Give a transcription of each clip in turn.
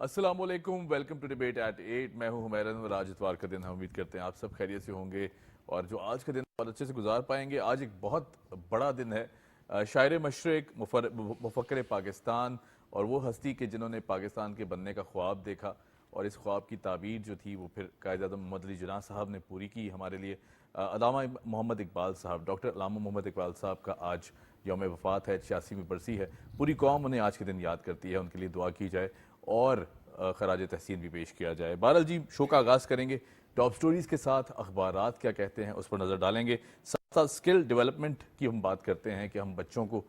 अस्सलाम वालेकुम, welcome to debate at 8। मैं हूं हुमैरन और आज इतवार का दिन हम उम्मीद करते हैं आप सब खैरियत से होंगे और जो आज का दिन बहुत अच्छे से गुजार पाएंगे। आज एक बहुत बड़ा दिन है। शायर मशरिक, मुफक्किर पाकिस्तान और वो हस्ती के जिन्होंने पाकिस्तान के बनने का ख्वाब देखा और इस ख्वाब की ताबीर जो थी वो फिर कायद-ए-आज़म मोहम्मद अली जिन्नाह साहब ने पूरी की हमारे लिए। अल्लामा मोहम्मद इकबाल साहब, डॉक्टर अल्लामा मोहम्मद इकबाल साहब का आज यौम वफ़ात है, 86वीं बरसी है। पूरी कौम उन्हें आज के दिन याद करती है, उनके लिए दुआ की जाए और खराज तहसीन भी पेश किया जाए। बहरहाल जी, शो का आगाज़ करेंगे टॉप स्टोरीज़ के साथ। अखबारात क्या कहते हैं उस पर नज़र डालेंगे, साथ साथ स्किल डेवलपमेंट की हम बात करते हैं कि हम बच्चों को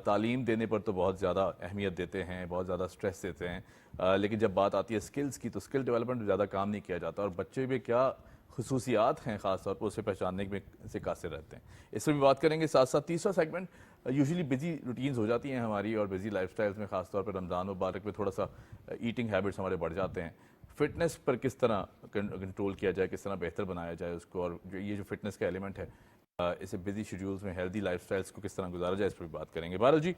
तालीम देने पर तो बहुत ज़्यादा अहमियत देते हैं, बहुत ज़्यादा स्ट्रेस देते हैं, लेकिन जब बात आती है स्किल्स की तो स्किल डेवलपमेंट में ज़्यादा काम नहीं किया जाता और बच्चे में क्या खसूसियात हैं ख़ास तौर पर उसे पहचानने में से कासिर रहते हैं। इस पर भी बात करेंगे। साथ साथ तीसरा सेगमेंट, यूजुअली बिजी रूटीन्स हो जाती हैं हमारी और बिजी लाइफस्टाइल्स में ख़ास तौर पर रमज़ान मुबारक में थोड़ा सा ईटिंग हैबिट्स हमारे बढ़ जाते हैं। फिटनेस पर किस तरह कंट्रोल किया जाए, किस तरह बेहतर बनाया जाए उसको, और जो ये जो फिटनेस का एलिमेंट है इसे बिजी शेड्यूल्स में हेल्दी लाइफस्टाइल्स को किस तरह गुजारा जाए, इस पर भी बात करेंगे। बहरहाल जी,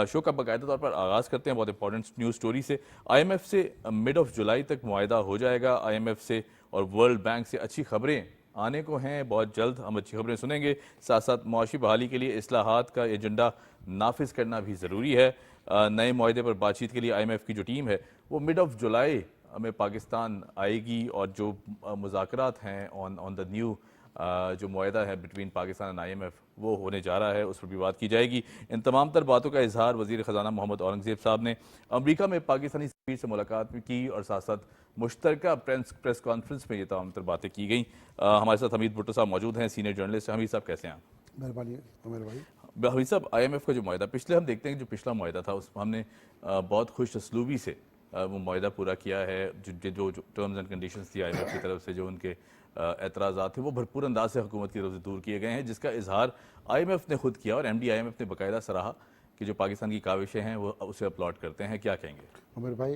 शो का बाकायदा तौर पर आगाज़ करते हैं बहुत इंपॉर्टेंट न्यूज़ स्टोरी से। IMF से मिड ऑफ जुलाई तक मुआहदा हो जाएगा। IMF से और वर्ल्ड बैंक से अच्छी खबरें आने को हैं, बहुत जल्द हम अच्छी खबरें सुनेंगे। साथ साथ मुआशी बहाली के लिए इस्लाहात का एजेंडा नाफिज करना भी ज़रूरी है। नए मुआहदे पर बातचीत के लिए IMF की जो टीम है वो मिड ऑफ जुलाई में पाकिस्तान आएगी और जो मुज़ाकरात हैं ऑन द न्यू जो मुआहदा है बिटवीन पाकिस्तान एंड IMF वो होने जा रहा है, उस पर भी बात की जाएगी। इन तमाम तर बातों का इजहार वज़ीर ख़जाना मोहम्मद औरंगज़ेब साहब ने अमरीका में पाकिस्तानी सफ़ीर से मुलाकात में की और साथ साथ मुश्तरका प्रेस कॉन्फ्रेंस में ये तमाम तर बातें की गई। हमारे साथ हमीद भुट्टो साहब मौजूद हैं, सीनियर जर्नलिस्ट। हमीद साहब कैसे हैं आप? मेहरबानी उमर भाई। हमीद साहब, IMF का जो मुआहदा पिछले हम देखते हैं कि जो पिछला मुआहदा था उसमें हमने बहुत खुश असलूबी से वो मुआहदा पूरा किया है। जो टर्म्स एंड कंडीशंस थी IMF की तरफ से, जो उनके एतराज़ात थे वो भरपूर अंदाज से हुकूमत की तरफ से दूर किए गए हैं, जिसका इजहार IMF ने खुद किया और MD IMF ने बाकायदा सराहा कि जो पाकिस्तान की काविशें हैं वो उसे अपलॉड करते हैं। क्या कहेंगे उमर भाई,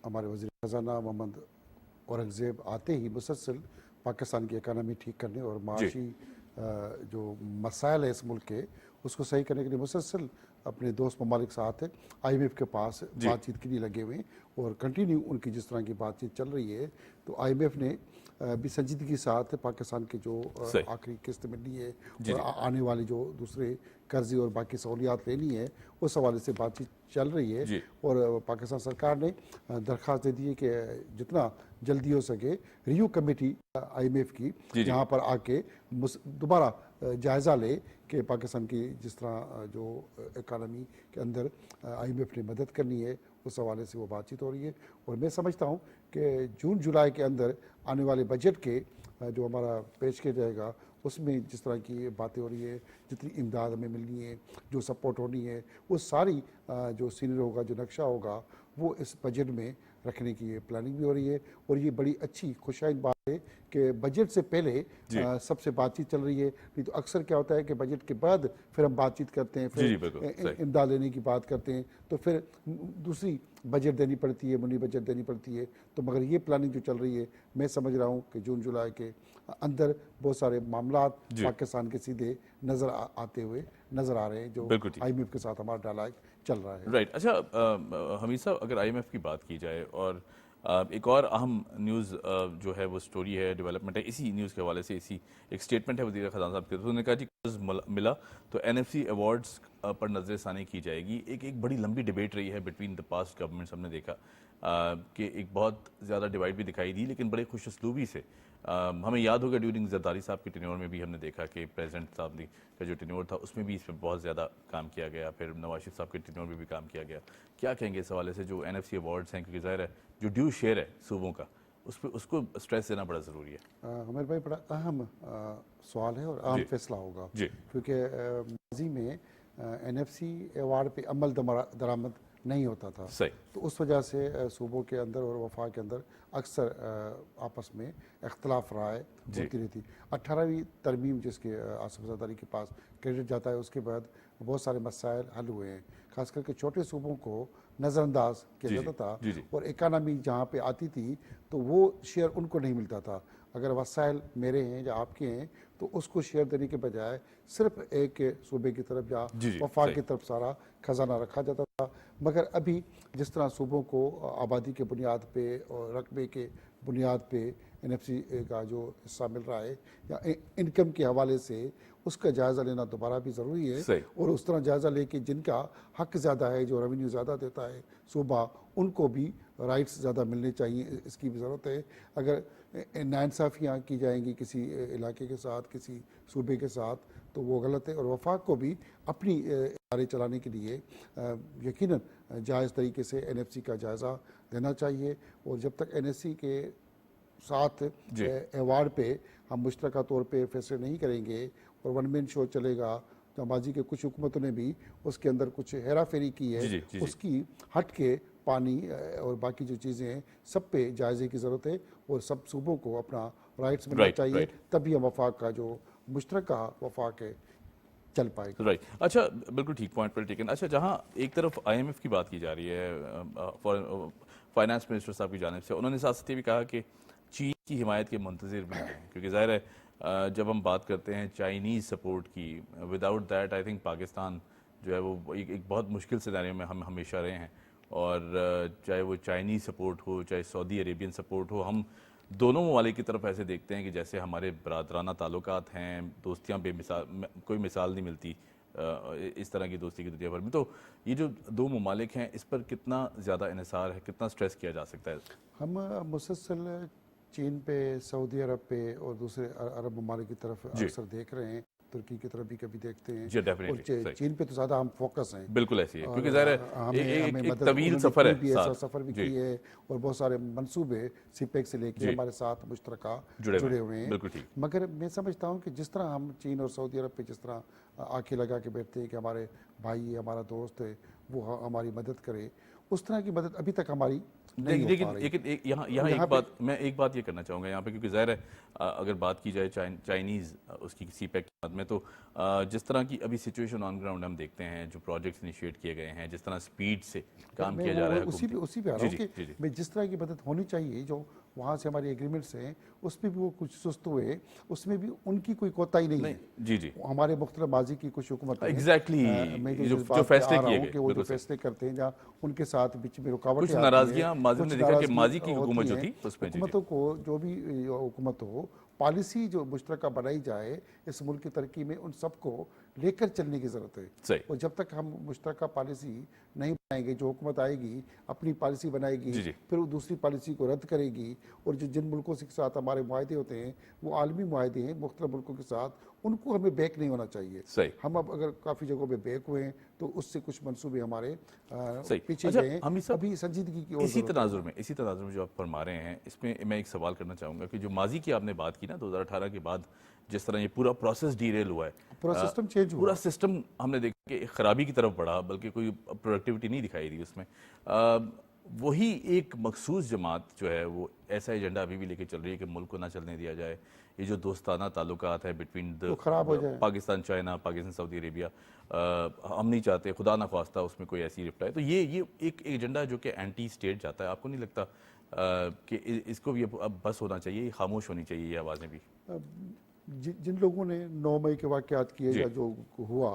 हमारे वज़ीर ख़जाना मोहम्मद औरंगज़ेब आते ही मुसलसल पाकिस्तान की इकानमी ठीक करने और जी? माशी जो मसाइल है इस मुल्क के उसको सही करने के लिए मुसलसल अपने दोस्त ममालिक साथ IMF के पास जी। बातचीत के लिए लगे हुए हैं और कंटिन्यू उनकी जिस तरह की बातचीत चल रही है तो IMF ने भी संजीदगी के साथ पाकिस्तान की जो सही। आखिरी किस्त मिलनी है जी और जी। आने वाली जो दूसरे कर्जे और बाकी सहूलियात लेनी है उस हवाले से बातचीत चल रही है। जी। और पाकिस्तान सरकार ने दरख्वास्त दे दी है कि जितना जल्दी हो सके रिव्यू कमेटी IMF की जी जी। यहाँ पर आके दोबारा जायज़ा ले कि पाकिस्तान की जिस तरह जो इकानमी के अंदर IMF ने मदद करनी है उस हवाले से वो बातचीत हो रही है। और मैं समझता हूँ कि जून जुलाई के अंदर आने वाले बजट के जो हमारा पेश किया जाएगा उसमें जिस तरह की बातें हो रही है, जितनी इमदाद हमें मिलनी है, जो सपोर्ट होनी है, वो सारी जो सीनियर होगा, जो नक्शा होगा, वो इस बजट में रखने की प्लानिंग भी हो रही है। और ये बड़ी अच्छी खुशाइन बात है कि बजट से पहले सबसे बातचीत चल रही है। नहीं तो अक्सर क्या होता है कि बजट के बाद फिर हम बातचीत करते हैं, जी जी, बिल्कुल फिर सही। इमदाद लेने की बात करते हैं, तो फिर दूसरी बजट देनी पड़ती है, मुनी बजट देनी पड़ती है। तो मगर ये प्लानिंग जो चल रही है, मैं समझ रहा हूँ कि जून जुलाई के अंदर बहुत सारे मामलात जी। पाकिस्तान के सीधे नज़र आते हुए नज़र आ रहे हैं जो बिल्कुल ठीक। IMF के साथ हमारा डायलॉग चल रहा है। राइट। अच्छा, हमीद साहब, अगर IMF की बात की जाए और एक और अहम न्यूज़ जो है वो स्टोरी है, डेवलपमेंट है, इसी न्यूज़ के हवाले से इसी एक स्टेटमेंट है वज़ीर ख़ज़ाना साहब के, तो उन्होंने कहा जी कर्ज मिला तो NFC अवार्ड्स पर नज़रसानी की जाएगी। एक बड़ी लंबी डिबेट रही है बिटवीन द पास्ट गवर्नमेंट्स, हमने देखा कि एक बहुत ज़्यादा डिवाइड भी दिखाई दी, लेकिन बड़े खुश उसलूबी से हमें याद होगा ड्यूरिंग जरदारी साहब के टेन्योर में भी हमने देखा कि प्रेसिडेंट साहब का जो टेन्योर था उसमें भी इस पर बहुत ज़्यादा काम किया गया, फिर नवाज शरीफ साहब के टेन्योर में भी काम किया गया। क्या कहेंगे इस हवाले से जो NFC अवार्ड्स हैं, क्योंकि ज़ाहिर है जो ड्यू शेयर है सूबों का उस पर उसको स्ट्रेस देना बड़ा ज़रूरी है। हमारे भाई बड़ा अहम सवाल है और अहम जी फैसला होगा जी। क्योंकि माजी में NFC अवार्ड पे अमल दरामद नहीं होता था। सही। तो उस वजह से सूबों के अंदर और वफा के अंदर अक्सर आपस में इख्तलाफ राय होती रहती। 18वीं तरमीम जिसके आसिफ ज़रदारी के पास क्रेडिट जाता है, उसके बाद बहुत सारे मसाइल हल हुए हैं, खास करके छोटे सूबों को नज़रअंदाज किया जाता था और इकानमी जहाँ पे आती थी तो वो शेयर उनको नहीं मिलता था। अगर वसाइल मेरे हैं या आपके हैं तो उसको शेयर देने के बजाय सिर्फ एक सूबे की तरफ या वफा की तरफ सारा खजाना रखा जाता था। मगर अभी जिस तरह सूबों को आबादी के बुनियाद पे और रकबे के बुनियाद पे एनएफसी का जो हिस्सा मिल रहा है या इनकम के हवाले से उसका जायज़ा लेना दोबारा भी ज़रूरी है। सही। और उस तरह जायज़ा लेके जिनका हक ज़्यादा है, जो रेवेन्यू ज़्यादा देता है सूबा, उनको भी राइट्स ज़्यादा मिलने चाहिए, इसकी भी ज़रूरत है। अगर नाइंसाफ़ियाँ की जाएंगी किसी इलाके के साथ, किसी सूबे के साथ, तो वो गलत है। और वफाक को भी अपनी इदारे चलाने के लिए यकीनन जायज़ तरीके से एनएफसी का जायज़ा लेना चाहिए। और जब तक एनएफसी के साथ अवार्ड पे हम मुश्तरका तौर पे फैसले नहीं करेंगे और वन मैन शो चलेगा, तो माजी के कुछ हुकूमतों ने भी उसके अंदर कुछ हेरा फेरी की है, उसकी हट के पानी और बाकी जो चीज़ें हैं सब पे जायजे की ज़रूरत है। और सब सूबों को अपना राइट्स मिलना चाहिए, तभी हम वफाक का जो मुश्तरका वफाक है चल पाएगा। राइट। अच्छा, बिल्कुल ठीक पॉइंट पर टेकन। अच्छा, जहां एक तरफ आईएमएफ की बात की जा रही है फाइनेंस मिनिस्टर साहब की जानिब से, उन्होंने साथ ही भी कहा कि चीन की हिमायत के मुंतज़िर भी हैं, क्योंकि ज़ाहिर है जब हम बात करते हैं चाइनीज़ सपोर्ट की, without that I think Pakistan जो है वो एक बहुत मुश्किल सिनेरियो में हम हमेशा रहे हैं। और चाहे वो चाइनीज़ सपोर्ट हो, चाहे सऊदी अरेबियन सपोर्ट हो, हम दोनों ममालिक की तरफ ऐसे देखते हैं कि जैसे हमारे बरादराना ताल्लुकात हैं, दोस्तियाँ बेमिसाल, कोई मिसाल नहीं मिलती इस तरह की दोस्ती की दुनिया भर में। तो ये जो दो ममालिक हैं, इस पर कितना ज़्यादा इन्हिसार है, कितना स्ट्रेस किया जा सकता है? हम मुसलसल चीन पे, सऊदी अरब पे और दूसरे अरब ममालिक की तरफ अक्सर देख रहे हैं, तुर्की की तरफ भी कभी देखते हैं। और चीन पे तो ज़्यादा हम फोकस हैं। बिल्कुल ऐसी है, क्योंकि ज़ाहिर है एक तवील सफ़र है, ऐसा सफ़र भी की है और बहुत सारे मंसूबे सीपेक से लेके हमारे साथ मुश्तरका जुड़े हुए हैं। बिल्कुल ठीक। मगर मैं समझता हूँ कि जिस तरह हम चीन और सऊदी अरब पे जिस तरह आंखें लगा के बैठते हैं कि हमारे भाई है, हमारा दोस्त है, वो हमारी मदद करे, उस तरह की मदद अभी तक हमारी नहीं हो पा रही। लेकिन यहाँ मैं एक बात ये करना चाहूँगा यहाँ पे, क्योंकि ज़ाहिर है अगर बात की जाए चाइनीज़ उसकी सीपैक के बाद में, तो जिस तरह की अभी सिचुएशन ऑन ग्राउंड हम देखते हैं, जो प्रोजेक्ट्स इनिशिएट किए गए हैं, जिस तरह स्पीड से काम किया जा रहा है, उसी पे आ रहा हूँ कि मैं जिस तरह की मदद होनी चाहिए, जो वहाँ से हमारी एग्रीमेंट्स हैं, उसमें भी वो कुछ सुस्त हुए, उसमें भी उनकी कोई कोताही नहीं है। जी हमारे मुख्तलिफ माजी की कुछ हुकूमत एग्जैक्टली जो फैसले किए गए, वो जो फैसले करते हैं, जहाँ उनके साथ बीच में रुकावटें, कुछ नाराजगियां माजी ने देखा कि माजी की हुकूमत जो थी उसमें हुकूमतों को, जो भी हुकूमत हो, पॉलिसी जो मुश्तरका बनाई जाए इस मुल्क की तरक्की में, उन सबको लेकर चलने की ज़रूरत है। और जब तक हम मुश्तरका पॉलिसी नहीं बनाएंगे, जो हुकूमत आएगी अपनी पॉलिसी बनाएगी, फिर वो दूसरी पॉलिसी को रद्द करेगी। और जो जिन मुल्कों के साथ हमारे मुआहदे होते हैं वो आलमी मुआहदे हैं मुख्तलिफ मुल्कों के साथ, उनको हमें बैक नहीं होना चाहिए। हम अब अगर काफ़ी जगहों पे बैक हुए हैं तो उससे कुछ मंसूबे हमारे पीछे गए हैं। अभी संजीदगी की इसी तनाजुर में जो आप फरमा रहे हैं, इसमें मैं एक सवाल करना चाहूँगा कि जो माजी की आपने बात की ना 2018 के बाद जिस तरह ये पूरा प्रोसेस डीरेल हुआ है, पूरा सिस्टम चेंज हुआ, पूरा सिस्टम हमने देखा कि खराबी की तरफ बढ़ा, बल्कि कोई प्रोडक्टिविटी नहीं दिखाई दी उसमें। वही एक मखसूस जमात जो है वो ऐसा एजेंडा अभी भी लेके चल रही है कि मुल्क को ना चलने दिया जाए। ये जो दोस्ताना ताल्लुकात है between Pakistan China, Pakistan Saudi Arabia, हम नहीं चाहते खुदा न ख्वास्ता उसमें कोई ऐसी रिप्लाई। तो ये एक एजेंडा जो कि एंटी स्टेट जाता है। आपको नहीं लगता कि इसको भी अब बस होना चाहिए, खामोश होनी चाहिए ये आवाज़ें भी? जिन लोगों ने 9 मई के वाक़यात किए या जो हुआ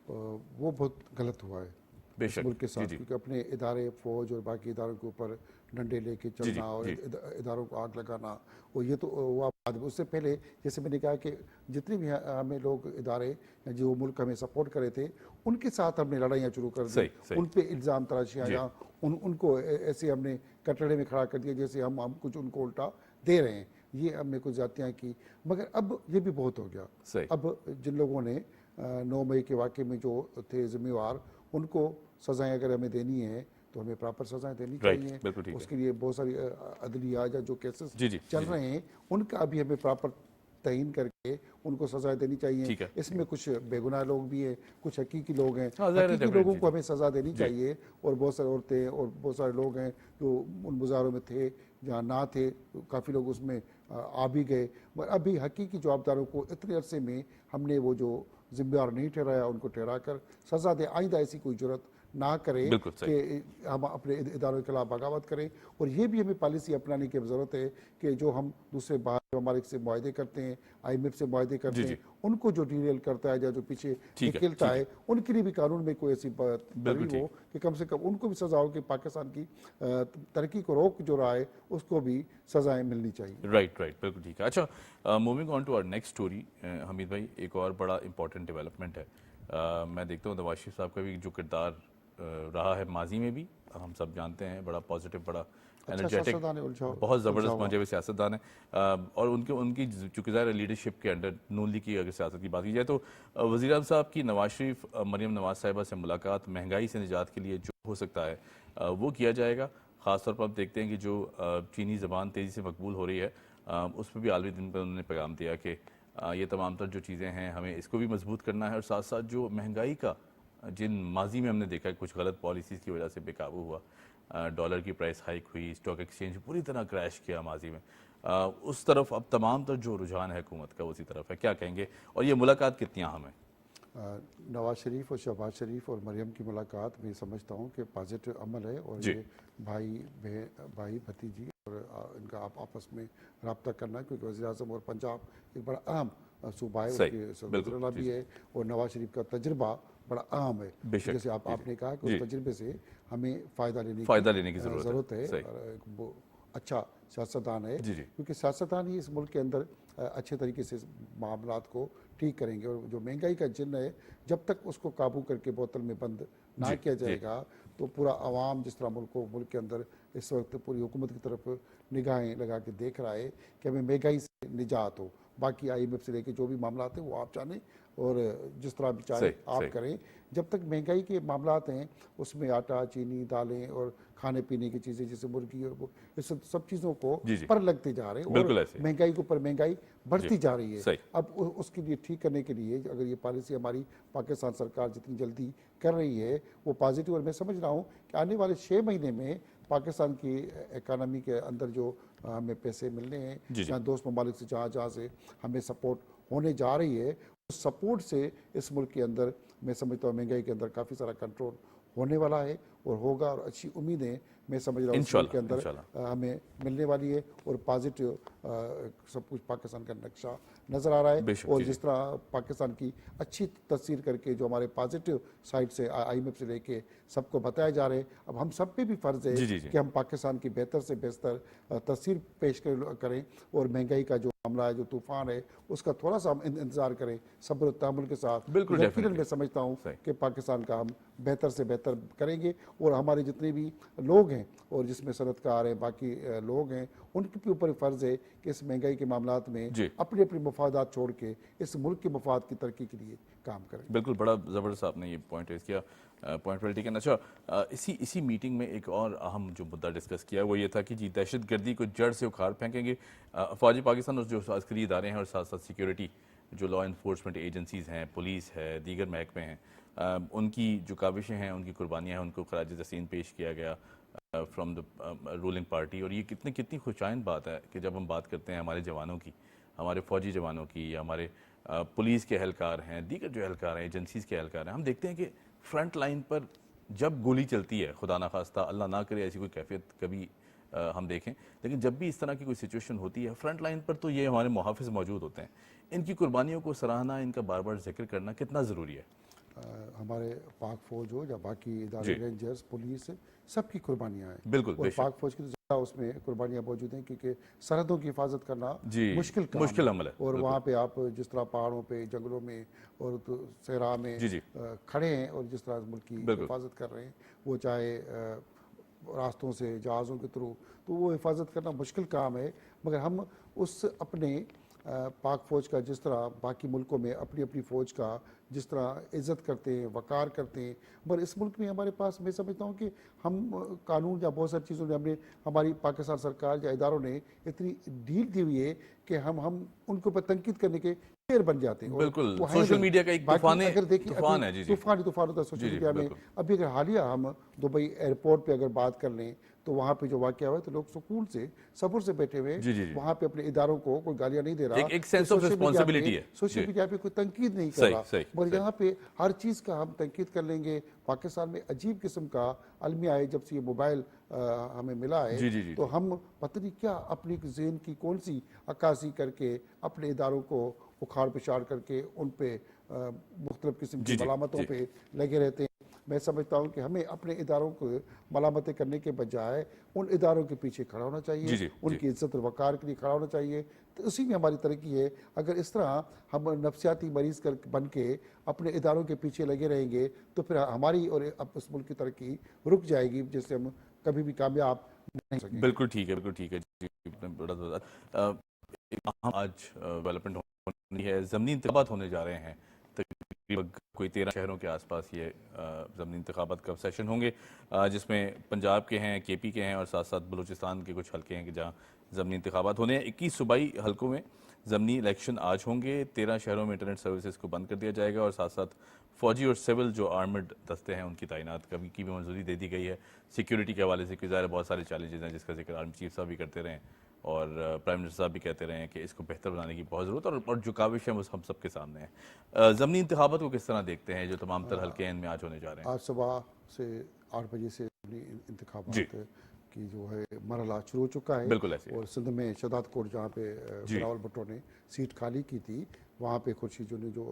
वो बहुत गलत हुआ है मुल्क के साथ, क्योंकि अपने इदारे, फौज और बाकी इदारों के ऊपर डंडे लेके चलना और इदारों को आग लगाना, और ये तो हुआ बाद में। उससे पहले जैसे मैंने कहा कि जितने भी हमें लोग इदारे जो मुल्क हमें सपोर्ट करे थे, उनके साथ हमने लड़ाइयाँ शुरू कर दी, उन पर इल्ज़ाम तराशियाँ या उनको ऐसे हमने कटड़े में खड़ा कर दिया जैसे हम कुछ उनको उल्टा दे रहे हैं। ये हमने कुछ जातियाँ की, मगर अब ये भी बहुत हो गया। अब जिन लोगों ने 9 मई के वाक़े में जो थे जिम्मेवार, उनको सज़ाएं अगर हमें देनी है तो हमें प्रॉपर सज़ाएं देनी चाहिए। उसके लिए बहुत सारी अदलिया या जो केसेस चल रहे हैं उनका अभी हमें प्रॉपर तयीन करके उनको सज़ा देनी चाहिए। इसमें कुछ बेगुनाह लोग भी हैं, कुछ हकीकी लोग हैं, हकीकी लोगों को हमें सज़ा देनी चाहिए। और बहुत सारी औरतें और बहुत सारे लोग हैं जो उन मुजाहरों में थे जहाँ ना थे, काफ़ी लोग उसमें आ भी गए। मगर अभी हकीकी जवाबदारों को इतने अरसे में हमने वो जो जिम्मेदार नहीं ठहराया, उनको ठहरा कर सज़ा दे। आइंदा ऐसी कोई जरूरत ना करें बिल्कुल सही। कि हम अपने इदारों के खिलाफ बगावत करें। और ये भी हमें पॉलिसी अपनाने की ज़रूरत है कि जो हम दूसरे बाहर जो हमारे से मुआहदे करते हैं, IMF से मुआहदे करते जी, हैं, जी। उनको जो डीरेल करता है या जो पीछे ठीक है, धकेलता ठीक है। है, उनके लिए भी कानून में कोई ऐसी बिल्कुल तरवीब ठीक। हो कि कम से कम उनको भी सजा हो कि पाकिस्तान की तरक्की को रोक जो रहा है उसको भी सजाएं मिलनी चाहिए। राइट, राइट, बिल्कुल ठीक है। अच्छा, moving on to our next story, Hamid भाई, एक और बड़ा इंपॉर्टेंट डेवलपमेंट है। मैं देखता हूँ नवाज शरीफ साहब का भी जो किरदार रहा है माजी में भी, हम सब जानते हैं, बड़ा पॉजिटिव, बड़ा अच्छा एनर्जेटिक, सियासतदान है, उलझा बहुत उलझा ज़बरदस्त हुआ। मजहबी सियासतदान है। और उनके उनकी चूँकि ज़ाहिर लीडरशिप के अंडर नून लीग की अगर सियासत की बात की जाए तो वज़ीर आज़म साहब की नवाज शरीफ मरीम नवाज साहिबा से मुलाकात महंगाई से निजात के लिए जो हो सकता है वो किया जाएगा। ख़ासतौर पर आप देखते हैं कि जो चीनी ज़बान तेज़ी से मकबूल हो रही है, उस पर भी आलमी दिन पर उन्होंने पैगाम दिया कि ये तमाम तर जो चीज़ें हैं हमें इसको भी मजबूत करना है, और साथ साथ जो महंगाई का जिन माजी में हमने देखा है कुछ गलत पॉलिसीज़ की वजह से बेकाबू हुआ, डॉलर की प्राइस हाइक हुई, स्टॉक एक्सचेंज पूरी तरह क्रैश किया माजी में, उस तरफ अब तमाम तर जो रुझान है हुकूमत का उसी तरफ है, क्या कहेंगे? और ये मुलाकात कितनी अहम है? नवाज शरीफ और शहबाज शरीफ और मरियम की मुलाकात मैं समझता हूँ कि पॉजिटिव अमल है। और जी। ये भाई भतीजी और इनका आपस में रब्ता करना, क्योंकि वज़ीर आज़म और पंजाब एक बड़ा अहम सूबा है, सही, उसके बिल्कुल, सदरला भी जी, है। और नवाज शरीफ का तजर्बा बड़ा अहम है। बेशक, जैसे जी, आपने कहा कि जी, उस तजर्बे से हमें फ़ायदा लेने फ़ायदा लेने की ज़रूरत ज़रूरत है। सही, और एक वो अच्छा सियासतदान है, जी, जी, क्योंकि सियासतदान ही इस मुल्क के अंदर अच्छे तरीके से मामलात को ठीक करेंगे। और जो महंगाई का जिन्न है, जब तक उसको काबू करके बोतल में बंद ना जी, किया जी, जाएगा तो पूरा आवाम जिस तरह मुल्क के अंदर इस वक्त पूरी हुकूमत की तरफ निगाहें लगा के देख रहा है कि हमें महंगाई से निजात हो। बाकी IMF से लेके जो भी मामला हैं वो आप जानें और जिस तरह भी चाहे सही, आप सही, करें। जब तक महंगाई के मामलात हैं उसमें आटा, चीनी, दालें और खाने पीने की चीज़ें जैसे मुर्गी और वो, इस सब चीज़ों को जी, जी, पर लगते जा रहे हैं और बिल्कुल ऐसे ही, महंगाई के ऊपर महंगाई जी, बढ़ती जा रही है। सही, अब उसके लिए ठीक करने के लिए अगर ये पॉलिसी हमारी पाकिस्तान सरकार जितनी जल्दी कर रही है वो पॉजिटिव। और मैं समझ रहा हूँ कि आने वाले 6 महीने में पाकिस्तान की इकानमी के अंदर जो हमें पैसे मिलने हैं जी, जी, या दोस्त ममालिक से जहाँ जहाँ से हमें सपोर्ट होने जा रही है, उस सपोर्ट से इस मुल्क के अंदर मैं समझता हूँ महंगाई के अंदर काफ़ी सारा कंट्रोल होने वाला है और होगा। और अच्छी उम्मीदें मैं समझ रहा हूँ इस मुल्क के इंशाल्लाह, अंदर इंशाल्लाह, हमें मिलने वाली है। और पॉजिटिव सब कुछ पाकिस्तान का नक्शा नज़र आ रहा है। बेशक, और जी, जी, जिस तरह पाकिस्तान की अच्छी तस्वीर करके जो हमारे पॉजिटिव साइड से IMF से लेके सबको बताया जा रहे हैं, अब हम सब पे भी फ़र्ज़ है जी, जी, जी, कि हम पाकिस्तान की बेहतर से बेहतर तस्वीर पेश करें। और महंगाई का जो मामला है, जो तूफ़ान है, उसका थोड़ा सा हम इंतज़ार करें सब्र और तहम्मुल के साथ। बिल्कुल, यकीनन डेफिनेटली, मैं समझता हूँ सही, कि पाकिस्तान का हम बेहतर से बेहतर करेंगे। और हमारे जितने भी लोग हैं और जिसमें सनतकार हैं, बाकी लोग हैं, उनके भी ऊपर फ़र्ज़ है कि इस महंगाई के मामलात में जी, अपने अपने मफादात छोड़ के इस मुल्क के मफाद की तरक्की के लिए काम करें। बिल्कुल, बड़ा ज़बरदस्त आपने ये पॉइंट रेज़ किया, पॉइंट वेल टेकन। अच्छा, इसी मीटिंग में एक और अहम जो मुद्दा डिस्कस किया वो ये था कि जी दहशतगर्दी को जड़ से उखाड़ फेंकेंगे। फ़ौजी पाकिस्तान और जो अस्करी इदारे हैं और साथ साथ सिक्योरिटी जो लॉ इन्फोर्समेंट एजेंसीज़ हैं, पुलिस है, दीगर महकमे हैं, उनकी जो काविशें हैं, उनकी कुर्बानियाँ हैं, उनको खराज तहसीन पेश किया गया फ्रॉम द रूलिंग पार्टी। और ये कितनी कितनी खुशाइन बात है कि जब हम बात करते हैं हमारे जवानों की, हमारे फ़ौजी जवानों की, या हमारे पुलिस के एहलकार हैं, दीगर जो एहलकार हैं, एजेंसीज़ के एहलकार हैं, हम देखते हैं कि फ्रंट लाइन पर जब गोली चलती है, खुदा ना खास्ता, अल्लाह ना करे ऐसी कोई कैफियत कभी हम देखें, लेकिन जब भी इस तरह की कोई सिचुएशन होती है फ्रंट लाइन पर तो ये हमारे मुहाफ़िज़ मौजूद होते हैं। इनकी कुर्बानियों को सराहना, इनका बार बार जिक्र करना कितना ज़रूरी है? हमारे पाक फौज हो या बाकी इदारे, जी, रेंजर्स, पुलिस, सबकी कुर्बानियाँ हैं। बिल्कुल, और बेशक, पाक फौज की तो ज़्यादा उसमें कुर्बानियाँ मौजूद हैं, क्योंकि सरहदों की हिफाजत करना जी, मुश्किल काम मुश्किल है। अमल है, और बिल्कुल, वहाँ पे आप जिस तरह पहाड़ों पे, जंगलों में और तो सहरा में जी, जी, खड़े हैं और जिस तरह मुल्क की बिल्कुल, हिफाजत कर रहे हैं, वो चाहे रास्तों से, जहाज़ों के थ्रू, तो वो हिफाजत करना मुश्किल काम है। मगर हम उस अपने पाक फ़ौज का जिस तरह बाकी मुल्कों में अपनी अपनी फ़ौज का जिस तरह इज़्ज़त करते हैं, वक़ार करते हैं, मगर इस मुल्क में हमारे पास मैं समझता हूँ कि हम कानून या बहुत सारी चीज़ों ने हमने, हमारी पाकिस्तान सरकार या इदारों ने इतनी ढील दी हुई है कि हम उनके ऊपर तनकीद करने के शेर बन जाते हैं। और बिल्कुल, वो हैं सोशल नहीं। मीडिया का एक बाकी अगर देखिए अभी तूफ़ान है, जी, जी, तूफ़ान ही तूफ़ान होता है सोशल जी, जी, मीडिया में। बिल्कुल, अभी अगर हालिया हम दुबई एयरपोर्ट पे अगर बात कर लें तो वहाँ पे जो वाक़या हुआ तो लोग सुकून से सब्र से बैठे हुए जी, जी, जी। वहाँ पे अपने इदारों को कोई गालियाँ नहीं दे रहा, एक सेंस ऑफ रिस्पॉन्सिबिलिटी है। सोशल जी, मीडिया पे कोई तनकीद नहीं कर सही, रहा। सही, मगर सही। यहाँ पे हर चीज़ का हम तनकीद कर लेंगे। पाकिस्तान में अजीब किस्म का अलमिया है, जब से ये मोबाइल हमें मिला है, जी, जी, जी, तो जी। हम पता नहीं क्या अपनी ज़हन की कौन सी अक्कासी करके अपने इदारों को उखाड़ पिछाड़ करके उन पे मुख्तलिफ किस्म जी, की जी, मलामतों जी। पे लगे रहते हैं। मैं समझता हूँ कि हमें अपने इदारों को मलामतें करने के बजाय उन इदारों के पीछे खड़ा होना जी, चाहिए, जी, जी। उनकी इज्जत और वक़ार के लिए खड़ा होना चाहिए। तो उसी में हमारी तरक्की है। अगर इस तरह हम नफ्सियाती मरीज़ कर बन के अपने इदारों के पीछे लगे रहेंगे तो फिर हमारी और इस मुल्क की तरक्की रुक जाएगी, जिससे हम कभी भी कामयाब नहीं हो सकेंगे। बिल्कुल ठीक है, बिल्कुल ठीक है। जी, आपने बड़ा एक अहम आज डेवलपमेंट होनी है, ज़मीनी इंतखाबात होने जा रहे हैं। तकरीबन कोई 13 शहरों के आसपास ये ज़मीनी इंतखाबात का सेशन होंगे, जिसमें पंजाब के हैं, केपी के हैं और साथ साथ बलूचिस्तान के कुछ हल्के हैं कि जहाँ ज़मीनी इंतखाबात होने हैं। 21 सूबाई हल्कों में ज़मीनी इलेक्शन आज होंगे। 13 शहरों में इंटरनेट सर्विसेज को बंद कर दिया जाएगा और साथ साथ फौजी और सिविल जो आर्मड दस्ते हैं उनकी तैनात की भी मंजूरी दे दी गई है। सिक्योरिटी के हवाले से कि ज़ाहिर है बहुत सारे चैलेंजेस हैं, जिसका जिक्र आर्मी चीफ साहब भी करते रहे और प्राइम मिनिस्टर साहब भी कहते रहे हैं कि इसको बेहतर बनाने की बहुत ज़रूरत और जो काविश है वो हम सबके सामने है। ज़मीनी इंतखाबात को किस तरह देखते हैं जो तमाम तर हल्के हैं इनमें आज होने जा रहे हैं? आज सुबह से 8 बजे से जी, इंतखाबात की जो है मरहला शुरू हो चुका है। बिल्कुल ऐसे ही। और सिंध में शहजाद कोट जहाँ पे जी। बिलावल भुट्टो ने सीट खाली की थी, वहाँ पे खुर्शीद जो ने जो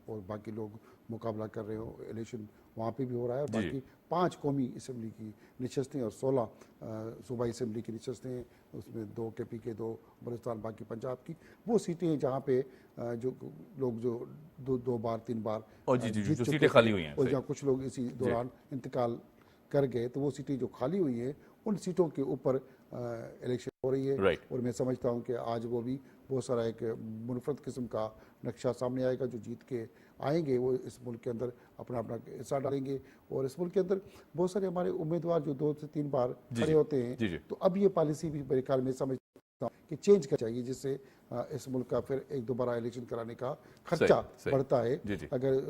और बाकी लोग मुकाबला कर रहे हो, इलेक्शन वहाँ पे भी हो रहा है। और जी। बाकी 5 कौमी असम्बली की नशस्तें और 16 सूबाई असम्बली की नशस्तें हैं, उसमें 2 केपी के, 2 बलूचिस्तान, बाकी पंजाब की वो सीटें हैं जहाँ पे जो लोग जो 2 बार 3 बार और जी, जी, जीत जो चुके सीटें खाली थे, हुई हैं, और सही। जहाँ कुछ लोग इसी दौरान इंतकाल कर गए, तो वो सीटें जो खाली हुई हैं उन सीटों के ऊपर इलेक्शन हो रही है। राइट। और मैं समझता हूँ कि आज वो भी बहुत सारा एक मुनफरद किस्म का नक्शा सामने आएगा। जो जीत के आएंगे वो इस मुल्क के अंदर अपना अपना हिस्सा डालेंगे। और इस मुल्क के अंदर बहुत सारे हमारे उम्मीदवार जो 2 से 3 बार जी, खड़े जी। होते हैं, जी, जी। तो अब ये पॉलिसी भी मेरे ख्याल में समझता हूँ कि चेंज कर चाहिए, जिससे इस मुल्क का फिर एक दोबारा इलेक्शन कराने का खर्चा सही। बढ़ता है। जी, जी। अगर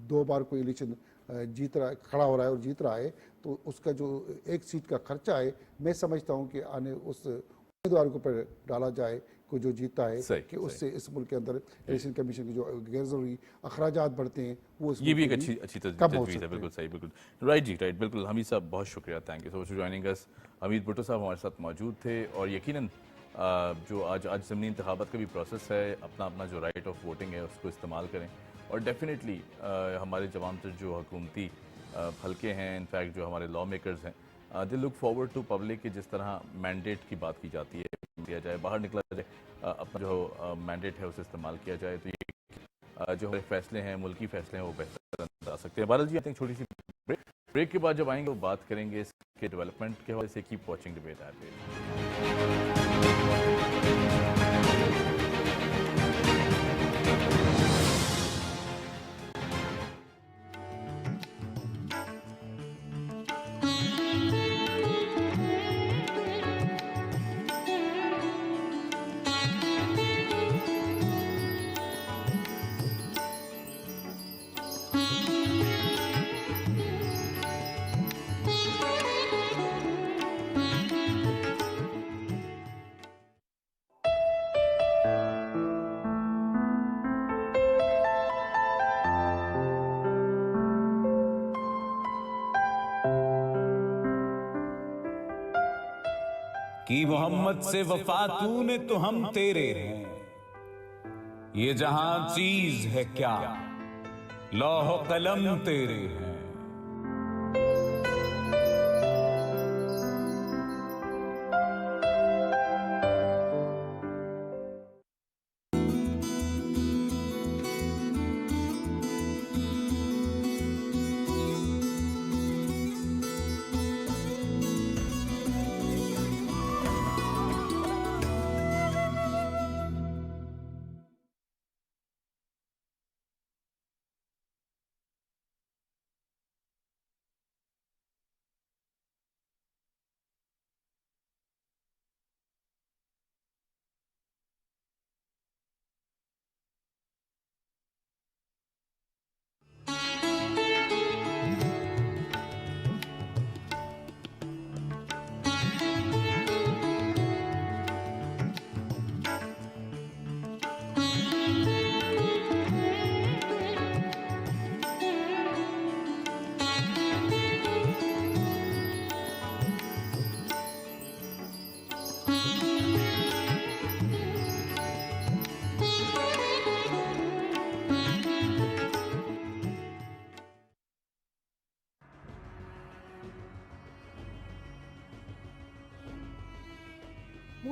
2 बार कोई इलेक्शन जीत रहा खड़ा हो रहा है और जीत रहा है, तो उसका जो एक सीट का खर्चा है, मैं समझता हूँ कि आने उस उम्मीदवार के ऊपर डाला जाए को जो जीता है, सही, कि उससे इस मुल्क के अंदर इलेक्शन कमीशन के जो गैर ज़रूरी अखराजात बढ़ते हैं वो इस ये भी मुल्क एक में अच्छी कम हो तजवीज़ है। सकते हैं। बिल्कुल सही, बिल्कुल राइट जी, राइट, बिल्कुल। हमीद साहब बहुत शुक्रिया, thank you so much for joining us. Hamid Bhutto साहब हमारे साथ मौजूद थे और यकीनन जो आज ज़मीनी इंतखाबात का भी प्रोसेस है, अपना अपना जो राइट ऑफ वोटिंग है उसको इस्तेमाल करें और डेफिनेटली हमारे तमाम तर जो हुकूमती हल्के हैं, इनफैक्ट जो हमारे लॉ मेकर्स हैं, they look forward to public कि जिस तरह मैंडेट की बात की जाती है, किया जाए, बाहर निकला जाए, अपना जो मैंडेट है उसे इस्तेमाल किया जाए, तो ये जो हमारे फैसले हैं, मुल्की फैसले हैं, वो बेहतर अंदाज आ सकते हैं। बादल जी, छोटी सी ब्रेक के बाद जब आएंगे वो बात करेंगे इसके डेवलपमेंट के हवाले से। Keep watching debate at 8। कि मोहम्मद से वफा तूने तो हम तेरे हैं। ये जहां चीज है क्या, लौह कलम तेरे हैं।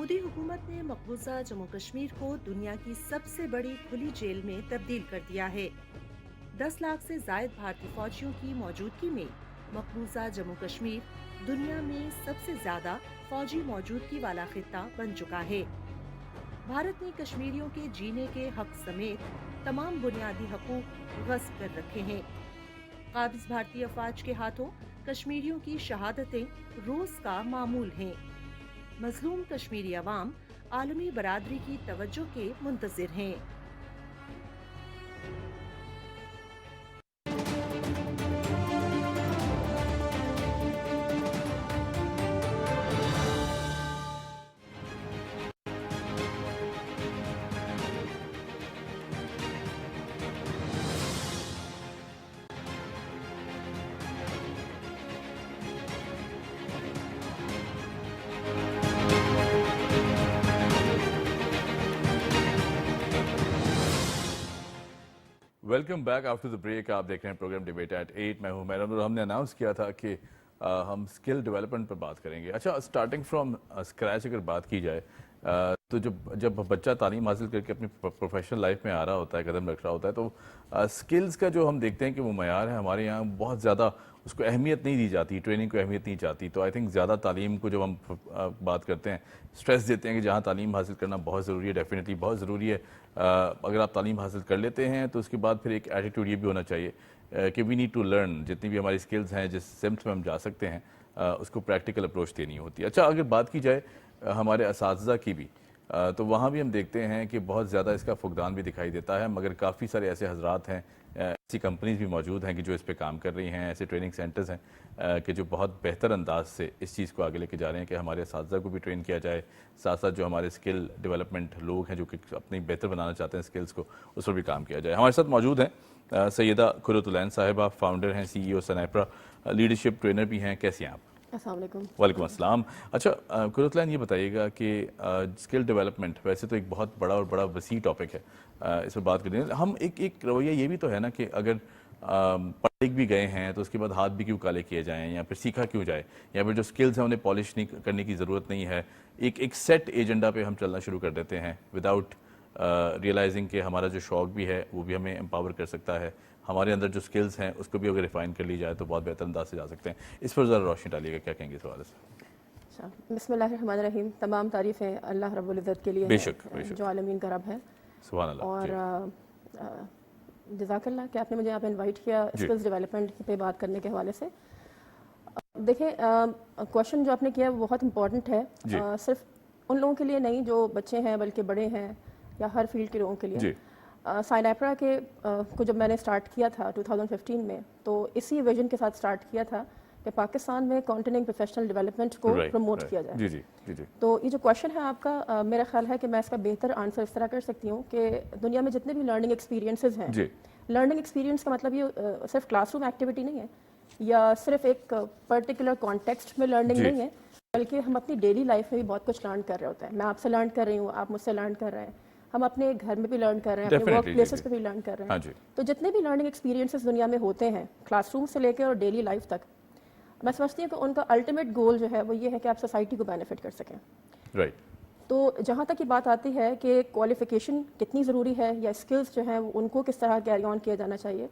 मोदी हुकूमत ने मकबूजा जम्मू कश्मीर को दुनिया की सबसे बड़ी खुली जेल में तब्दील कर दिया है। 10 लाख से जायद भारतीय फौजियों की मौजूदगी में मकबूजा जम्मू कश्मीर दुनिया में सबसे ज्यादा फौजी मौजूदगी वाला खित्ता बन चुका है। भारत ने कश्मीरियों के जीने के हक समेत तमाम बुनियादी हकूक गस्ब कर रखे हैं। काबिज भारतीय अफवाज के हाथों कश्मीरियों की शहादतें रोज का मामूल हैं। मजलूम कश्मीरी अवाम आलमी बरादरी की तवज्जो के मुंतजिर हैं। Welcome back after the break. आप देख रहे हैं प्रोग्राम डिबेट एट 8। मैं हूं मैडम और हमने अनाउंस किया था कि हम स्किल डेवलपमेंट पर बात करेंगे। अच्छा, स्टार्टिंग फ्रॉम स्क्रैच अगर बात की जाए तो जब बच्चा तालीम हासिल करके अपनी प्रोफेशनल लाइफ में आ रहा होता है, कदम रख रहा होता है, तो स्किल्स का जो हम देखते हैं कि वो मयार है हमारे यहाँ बहुत ज़्यादा उसको अहमियत नहीं दी जाती, ट्रेनिंग को अहमियत नहीं जाती। तो आई थिंक ज़्यादा तालीम को जब हम बात करते हैं स्ट्रेस देते हैं कि जहाँ तालीम हासिल करना बहुत ज़रूरी है, डेफिनेटली बहुत ज़रूरी है। अगर आप तालीम हासिल कर लेते हैं तो उसके बाद फिर एक एटीट्यूड ये भी होना चाहिए कि वी नीड टू लर्न। जितनी भी हमारी स्किल्स हैं, जिस सिम्त में हम जा सकते हैं, उसको प्रैक्टिकल अप्रोच देनी होती है। अच्छा, अगर बात की जाए हमारे असातिज़ा की भी, तो वहाँ भी हम देखते हैं कि बहुत ज़्यादा इसका फुकदान भी दिखाई देता है, मगर काफ़ी सारे ऐसे हजरात हैं, ऐसी कंपनीज भी मौजूद हैं कि जो इस पे काम कर रही हैं, ऐसे ट्रेनिंग सेंटर्स हैं कि जो बहुत बेहतर अंदाज से इस चीज़ को आगे लेके जा रहे हैं कि हमारे असातिज़ा को भी ट्रेन किया जाए, साथ साथ जो हमारे स्किल डेवलपमेंट लोग हैं जो कि अपनी बेहतर बनाना चाहते हैं स्किल्स को, उस पर भी काम किया जाए। हमारे साथ मौजूद हैं सैयदा कुर्रतुलैन साहिबा, फाउंडर हैं, CEO सनैपरा, लीडरशिप ट्रेनर भी हैं। कैसी हैं आप? अस्सलाम वालेकुम। वालेकुम अस्सलाम। अच्छा, कुर्रतुलैन ये बताइएगा कि स्किल डेवलपमेंट वैसे तो एक बहुत बड़ा और बड़ा वसी टॉपिक है, इस पर बात करें हम। एक रवैया ये भी तो है ना कि अगर पढ़ लिख भी गए हैं तो उसके बाद हाथ भी क्यों काले किए जाएं, या फिर सीखा क्यों जाए, या फिर जो स्किल्स हैं उन्हें पॉलिश नहीं करने की ज़रूरत नहीं है। एक सेट एजेंडा पे हम चलना शुरू कर देते हैं विदाउट रियलाइजिंग कि हमारा जो शौक भी है वो भी हमें एम्पावर कर सकता है, हमारे अंदर जो स्किल्स हैं उसको भी अगर रिफाइन कर ली जाए तो बहुत बेहतर अंदाज से जा सकते हैं। इस पर ज़रा रोशनी डालिएगा, क्या कहेंगे इस हवाले से? अच्छा, बिस्मिल्लाहिर्रहमानिर्रहीम। तमाम तारीफ़ें अल्लाह रब्बुल इज़्ज़त के लिए बेशक, हैं, जो आलमीन का रब है। सुभान अल्लाह। और जज़ाकल्लाह कि आपने मुझे यहाँ पे इनवाइट किया स्किल्स डेवलपमेंट पे बात करने के हवाले से। देखिए, क्वेश्चन जो आपने किया वो बहुत इम्पोर्टेंट है, सिर्फ उन लोगों के लिए नहीं जो बच्चे हैं, बल्कि बड़े हैं या हर फील्ड के लोगों के लिए। साइनैपरा के को जब मैंने स्टार्ट किया था 2015 में, तो इसी विजन के साथ स्टार्ट किया था कि पाकिस्तान में कंटिन्यूइंग प्रोफेशनल डेवलपमेंट को प्रमोट किया जाए। जी जी जी जी। तो ये जो क्वेश्चन है आपका, मेरा ख्याल है कि मैं इसका बेहतर आंसर इस तरह कर सकती हूँ कि दुनिया में जितने भी लर्निंग एक्सपीरियंसेस हैं, लर्निंग एक्सपीरियंस का मतलब ये सिर्फ क्लासरूम एक्टिविटी नहीं है या सिर्फ एक पर्टिकुलर कॉन्टेक्स्ट में लर्निंग नहीं है, बल्कि हम अपनी डेली लाइफ में भी बहुत कुछ लर्न कर रहे होते हैं। मैं आपसे लर्न कर रही हूँ, आप मुझसे लर्न कर रहे हैं, हम अपने घर में भी लर्न कर रहे हैं, अपने वर्क प्लेसेस पे भी लर्न कर रहे हैं। तो जितने भी लर्निंग एक्सपीरियंसेस दुनिया में होते हैं, क्लासरूम से लेकर और डेली लाइफ तक, मैं समझती हूँ कि उनका अल्टीमेट गोल जो है वो ये है कि आप सोसाइटी को बेनिफिट कर सकें। राइट। तो जहाँ तक की बात आती है कि क्वालिफिकेशन कितनी ज़रूरी है या स्किल्स जो हैं उनको किस तरह कैरी ऑन किया जाना चाहिए,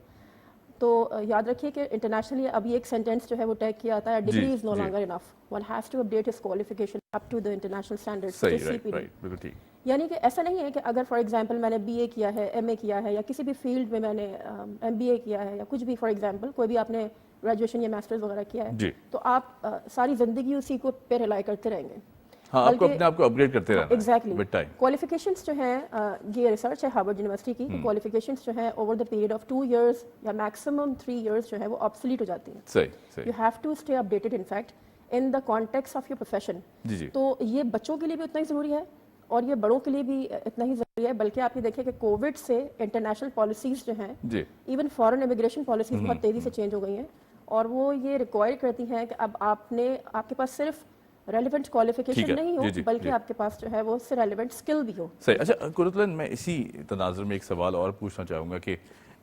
तो याद रखिए कि इंटरनेशनली अभी एक सेंटेंस जो है वो टैग किया आता है, degree is no longer enough, one has to update his qualification up to the international standards. यानी कि ऐसा नहीं है कि अगर फॉर एग्जांपल मैंने BA किया है, MA किया है, या किसी भी फील्ड में मैंने MBA किया है, या कुछ भी, फॉर एग्जांपल कोई भी आपने ग्रेजुएशन या मास्टर्स वगैरह किया है, तो आप सारी जिंदगी उसी को पे रिलाई करते रहेंगे। हाँ, आपको अपने आप को अपग्रेड करते रहना। एग्जैक्टली। क्वालिफिकेशंस जो हैं, ये रिसर्च है हार्वर्ड यूनिवर्सिटी की, क्वालिफिकेशंस जो हैं over the period of 2 years या मैक्सिमम 3 years जो है वो ऑब्सोलीट हो जाती हैं। सही। You have to stay updated in fact in the context of your profession. तो ये बच्चों के लिए भी उतना ही ज़रूरी है और ये बड़ों के लिए भी इतना ही ज़रूरी है। बल्कि आप ये देखिए कि कोविड से इंटरनेशनल पॉलिसीज़ जो हैं, इवन फॉरेन इमिग्रेशन पॉलिसीज़ बहुत तेज़ी से चेंज हो गई हैं, और वो ये रिक्वायर करती हैं कि अब आपके पास सिर्फ रेलिवेंट क्वालिफिकेशन नहीं हो, बल्कि आपके पास जो है वो उससे रेलिवेंट स्किल भी हो। सही। अच्छा कुर्रतुलैन, मैं इसी तनाजुर में एक सवाल और पूछना चाहूँगा कि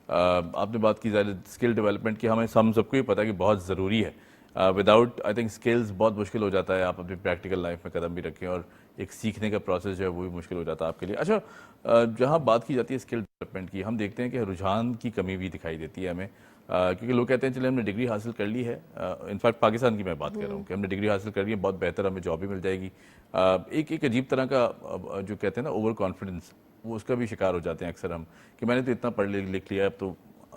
आपने बात की स्किल डेवलपमेंट की, हम सबको ही पता है कि बहुत ज़रूरी है। विदाउट आई थिंक स्किल्स बहुत मुश्किल हो जाता है आप अपनी प्रैक्टिकल लाइफ में कदम भी रखें, और एक सीखने का प्रोसेस जो है वो भी मुश्किल हो जाता है आपके लिए। अच्छा, जहाँ बात की जाती है स्किल डेवलपमेंट की, हम देखते हैं कि रुझान की कमी भी दिखाई देती है हमें, क्योंकि लोग कहते हैं चले हमने डिग्री हासिल कर ली है, इनफैक्ट पाकिस्तान की मैं बात कर रहा हूँ कि हमने डिग्री हासिल कर ली है, बहुत बेहतर, हमें जॉब भी मिल जाएगी। एक अजीब तरह का जो कहते हैं ना ओवर कॉन्फिडेंस, वो उसका भी शिकार हो जाते हैं अक्सर हम, कि मैंने तो इतना पढ़ लिख लिया, अब तो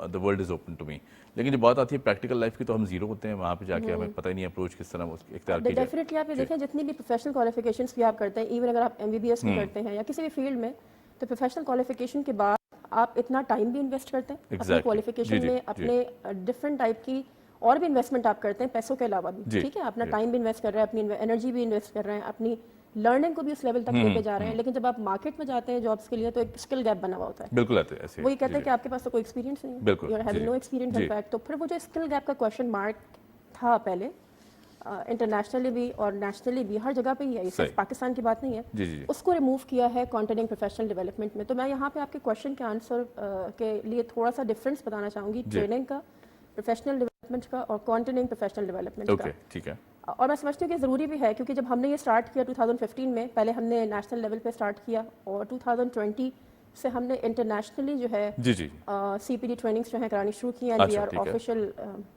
the world is open to me. लेकिन जब बात आती है प्रैक्टिकल लाइफ की तो हम जीरो होते हैं, वहाँ पे जाके हमें पता ही नहीं अप्रोच किस तरह इख्तियार की जाए। डेफिनेटली आप ये देखें, जितनी भी प्रोफेशनल क्वालिफिकेशंस भी आप करते हैं, इवन अगर आप एमबीबीएस भी करते हैं या किसी भी फील्ड में, तो प्रोफेशनल क्वालिफिकेशन के बाद आप इतना टाइम भी इन्वेस्ट करते हैं अपनी क्वालिफिकेशन में, अपने डिफरेंट टाइप की और भी इन्वेस्टमेंट आप करते हैं पैसों के अलावा भी, ठीक है, अपना टाइम भी इन्वेस्ट कर रहे हैं, अपनी एनर्जी भी इन्वेस्ट कर रहे हैं, अपनी लर्निंग को भी उस लेवल तक लेके जा रहे हैं। लेकिन जब आप मार्केट में जाते हैं जॉब्स के लिए तो एक स्किल गैप बना हुआ होता है। बिल्कुल आते हैं ऐसे, वही कहते हैं कि आपके पास तो कोई एक्सपीरियंस नहीं है, you have no experience in fact. तो फिर वो जो स्किल गैप का क्वेश्चन मार्क था पहले, इंटरनेशनली भी और नेशनली भी, हर जगह पे ही है, सिर्फ पाकिस्तान की बात नहीं है, उसको रिमूव किया है कंटिन्यूइंग प्रोफेशनल डेवलपमेंट में। तो मैं यहाँ पे आपके क्वेश्चन के आंसर के लिए थोड़ा सा डिफरेंस बताना चाहूँगी, ट्रेनिंग का, प्रोफेशनल डेवलपमेंट का और कंटिन्यूइंग प्रोफेशनल डेवलपमेंट का। ठीक है। और मैं समझती हूँ कि ज़रूरी भी है, क्योंकि जब हमने ये स्टार्ट किया 2015 में, पहले हमने नेशनल लेवल पे स्टार्ट किया और 2020 से हमने इंटरनेशनली जो है सीपीडी ट्रेनिंग्स जो है करानी शुरू की हैं। We are official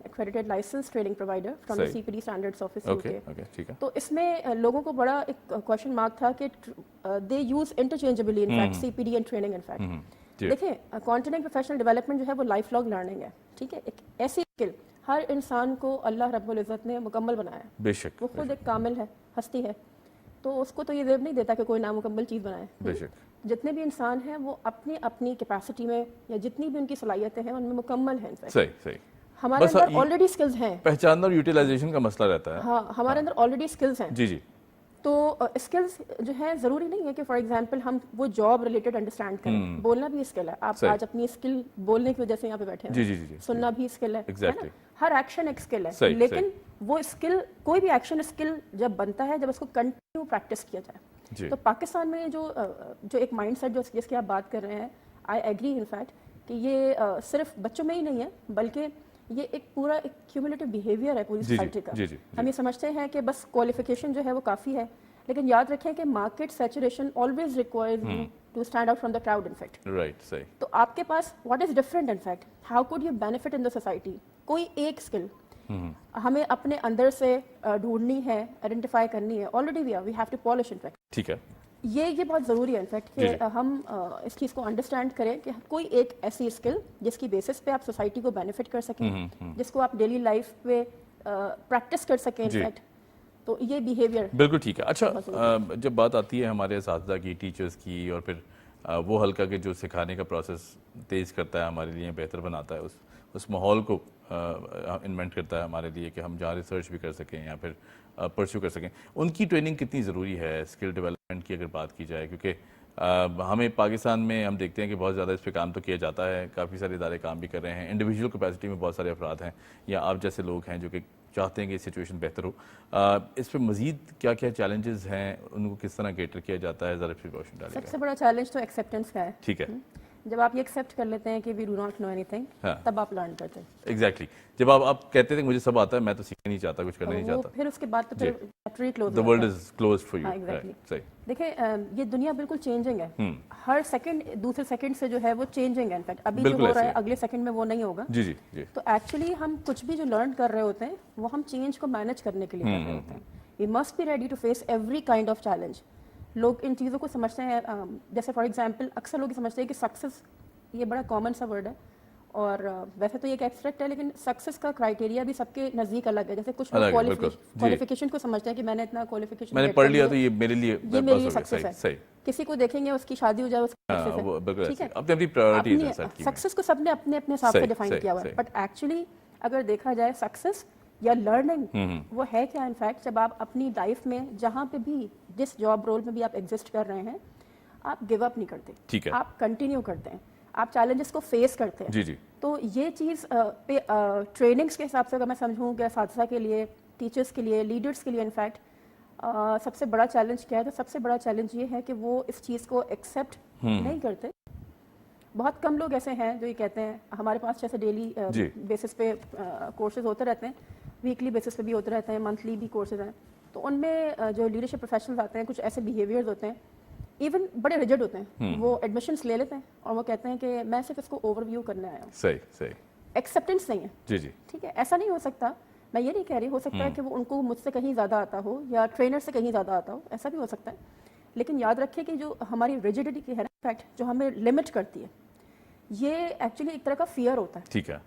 accredited licence training provider from the CPD standards office UK. तो इसमें लोगों को बड़ा एक क्वेश्चन मार्क था कि they use interchangeably in fact CPD and training in fact. देखिए, कंटिन्यूइंग प्रोफेशनल डेवलपमेंट जो है वो लाइफ लॉन्ग लर्निंग है, ठीक है, एक ऐसी स्किल हर इंसान को अल्लाह रब्बुल इज़्ज़त ने मुकम्मल बनाया है, बेशक, वो खुद एक कामिल है, हस्ती है, तो उसको तो ये ज़ेब नहीं देता कि कोई नामुकम्मल चीज़ बनाए। बेशक, जितने भी इंसान हैं वो अपनी अपनी कैपेसिटी में या जितनी भी उनकी सलाहियतें हैं उनमें मुकम्मल हैं। सही सही, हमारे अंदर ऑलरेडी स्किल्स हैं, पहचानना और यूटिलाइजेशन का मसला रहता है। हाँ, हमारे अंदर ऑलरेडी स्किल्स हैं। जी जी। तो स्किल्स जो है ज़रूरी नहीं है कि फॉर एग्जांपल हम वो जॉब रिलेटेड अंडरस्टैंड करें, बोलना भी स्किल है। आप आज अपनी स्किल बोलने की वजह से यहाँ पे बैठे हैं, जी जी जी, सुनना भी स्किल है, एग्जैक्टली, हर एक्शन एक स्किल है। लेकिन वो स्किल, कोई भी एक्शन स्किल जब बनता है जब उसको कंटिन्यू प्रैक्टिस किया जाए। तो पाकिस्तान में जो एक माइंडसेट जो जिसकी आप बात कर रहे हैं, आई एग्री इन फैक्ट कि ये सिर्फ बच्चों में ही नहीं है, बल्कि ये एक पूरा एक क्यूमुलेटिव बिहेवियर है पूरी सोसाइटी का। हम ये समझते हैं कि बस क्वालिफिकेशन जो है वो काफ़ी है, लेकिन याद रखें कि market saturation always requires you to stand out from the crowd in fact. Right, सही। तो आपके पास what is different in fact, how could you benefit in the society, कोई एक स्किल हमें अपने अंदर से ढूंढनी है, आइडेंटिफाई करनी है, already we have to polish in fact. ठीक है, ये बहुत ज़रूरी है इनफैक्ट कि हम इस चीज़ को अंडरस्टैंड करें कि कोई एक ऐसी स्किल जिसकी बेसिस पे आप सोसाइटी को बेनिफिट कर सकें, जिसको आप डेली लाइफ पे प्रैक्टिस कर सकें इनफैक्ट। तो ये बिहेवियर बिल्कुल ठीक है। अच्छा, जब बात आती है हमारे असातिज़ा की, टीचर्स की, और फिर वो हल्का के जो सिखाने का प्रोसेस तेज़ करता है हमारे लिए, बेहतर बनाता है, उस माहौल को इन्वेंट करता है हमारे लिए कि हम जहाँ रिसर्च भी कर सकें या फिर परस्यू कर सकें, उनकी ट्रेनिंग कितनी ज़रूरी है स्किल डेवलपमेंट की अगर बात की जाए? क्योंकि हमें पाकिस्तान में हम देखते हैं कि बहुत ज़्यादा इस पर काम तो किया जाता है, काफ़ी सारे इदारे काम भी कर रहे हैं, इंडिविजुअल कैपेसिटी में बहुत सारे अफराद हैं या आप जैसे लोग हैं जो कि चाहते हैं कि सिचुएशन बेहतर हो। इस पर मजीद क्या क्या चैलेंजेस हैं, उनको किस तरह कैटर किया जाता है, ज़रा फिर रोशनी डालिए। सबसे बड़ा चैलेंज तो एक्सेप्टेंस का है। ठीक है, जब आप ये एक्सेप्ट कर लेते हैं कि we do not know anything, तब आप लर्न करते हैं। एग्जैक्टली, जब आप कहते थे मुझे सब आता है, मैं तो सीखना नहीं चाहता, कुछ करना नहीं चाहता, फिर उसके बाद तो फिर chapter close, the world is closed for you. Exactly, सही। देखिए, ये दुनिया बिल्कुल चेंजिंग है, हर सेकंड दूसरे सेकंड से जो है वो चेंजिंग है। इनफैक्ट अभी जो हो रहा है अगले सेकंड में वो नहीं होगा। जी जी जी। तो एक्चुअली हम कुछ भी जो लर्न कर रहे होते हैं वो हम चेंज को मैनेज करने के लिए कर रहे होते हैं। We must be ready to face every kind of challenge. लोग इन चीज़ों को समझते हैं, जैसे फॉर एग्जांपल अक्सर लोग समझते हैं कि सक्सेस ये बड़ा कॉमन सा वर्ड है, और वैसे तो ये एक एब्स्ट्रैक्ट है, लेकिन सक्सेस का क्राइटेरिया भी सबके नज़दीक अलग है। जैसे कुछ लोग क्वालिफिकेशन को समझते हैं कि मैंने इतना क्वालिफिकेशन मैंने पढ़ लिया तो ये मेरे लिए सक्सेस है। सही। किसी को देखेंगे उसकी शादी हो जाए, उसकी, ठीक है, अपनी प्रायोरिटीज है। सक्सेस को सबने अपने अपने हिसाब से डिफाइन किया हुआ है, बट एक्चुअली अगर देखा जाए सक्सेस या लर्निंग वो है क्या? इनफैक्ट जब आप अपनी लाइफ में जहाँ पे भी, जिस जॉब रोल में भी आप एग्जिस्ट कर रहे हैं, आप गिव अप नहीं करते, ठीक है, आप कंटिन्यू करते हैं, आप चैलेंजेस को फेस करते हैं। जी जी। तो ये चीज़ पे ट्रेनिंग्स के हिसाब से अगर मैं समझूँ कि असातिज़ा के लिए, टीचर्स के लिए, लीडर्स के लिए इनफैक्ट सबसे बड़ा चैलेंज क्या है? तो सबसे बड़ा चैलेंज ये है कि वो इस चीज़ को एक्सेप्ट नहीं करते। बहुत कम लोग ऐसे हैं जो ये कहते हैं, हमारे पास जैसे डेली बेसिस पे कोर्सेज होते रहते हैं, वीकली बेसिस पे भी होते रहते हैं, मंथली भी कोर्सेज हैं, तो उनमें जो लीडरशिप प्रोफेशनल्स आते हैं, कुछ ऐसे बिहेवियर्स होते हैं, इवन बड़े रिजिड होते हैं, वो एडमिशन्स ले लेते हैं और वो कहते हैं कि मैं सिर्फ इसको ओवरव्यू करने आया हूँ। सही सही। एक्सेप्टेंस नहीं है। जी जी। ठीक है, ऐसा नहीं हो सकता। मैं ये नहीं कह रही, हो सकता है कि वो उनको मुझसे कहीं ज़्यादा आता हो या ट्रेनर से कहीं ज़्यादा आता हो, ऐसा भी हो सकता है। लेकिन याद रखें कि जो हमारी रिजिडिटी की है ना, फैक्ट जो हमें लिमिट करती है, ये एक्चुअली एक तरह का फियर होता है। ठीक है।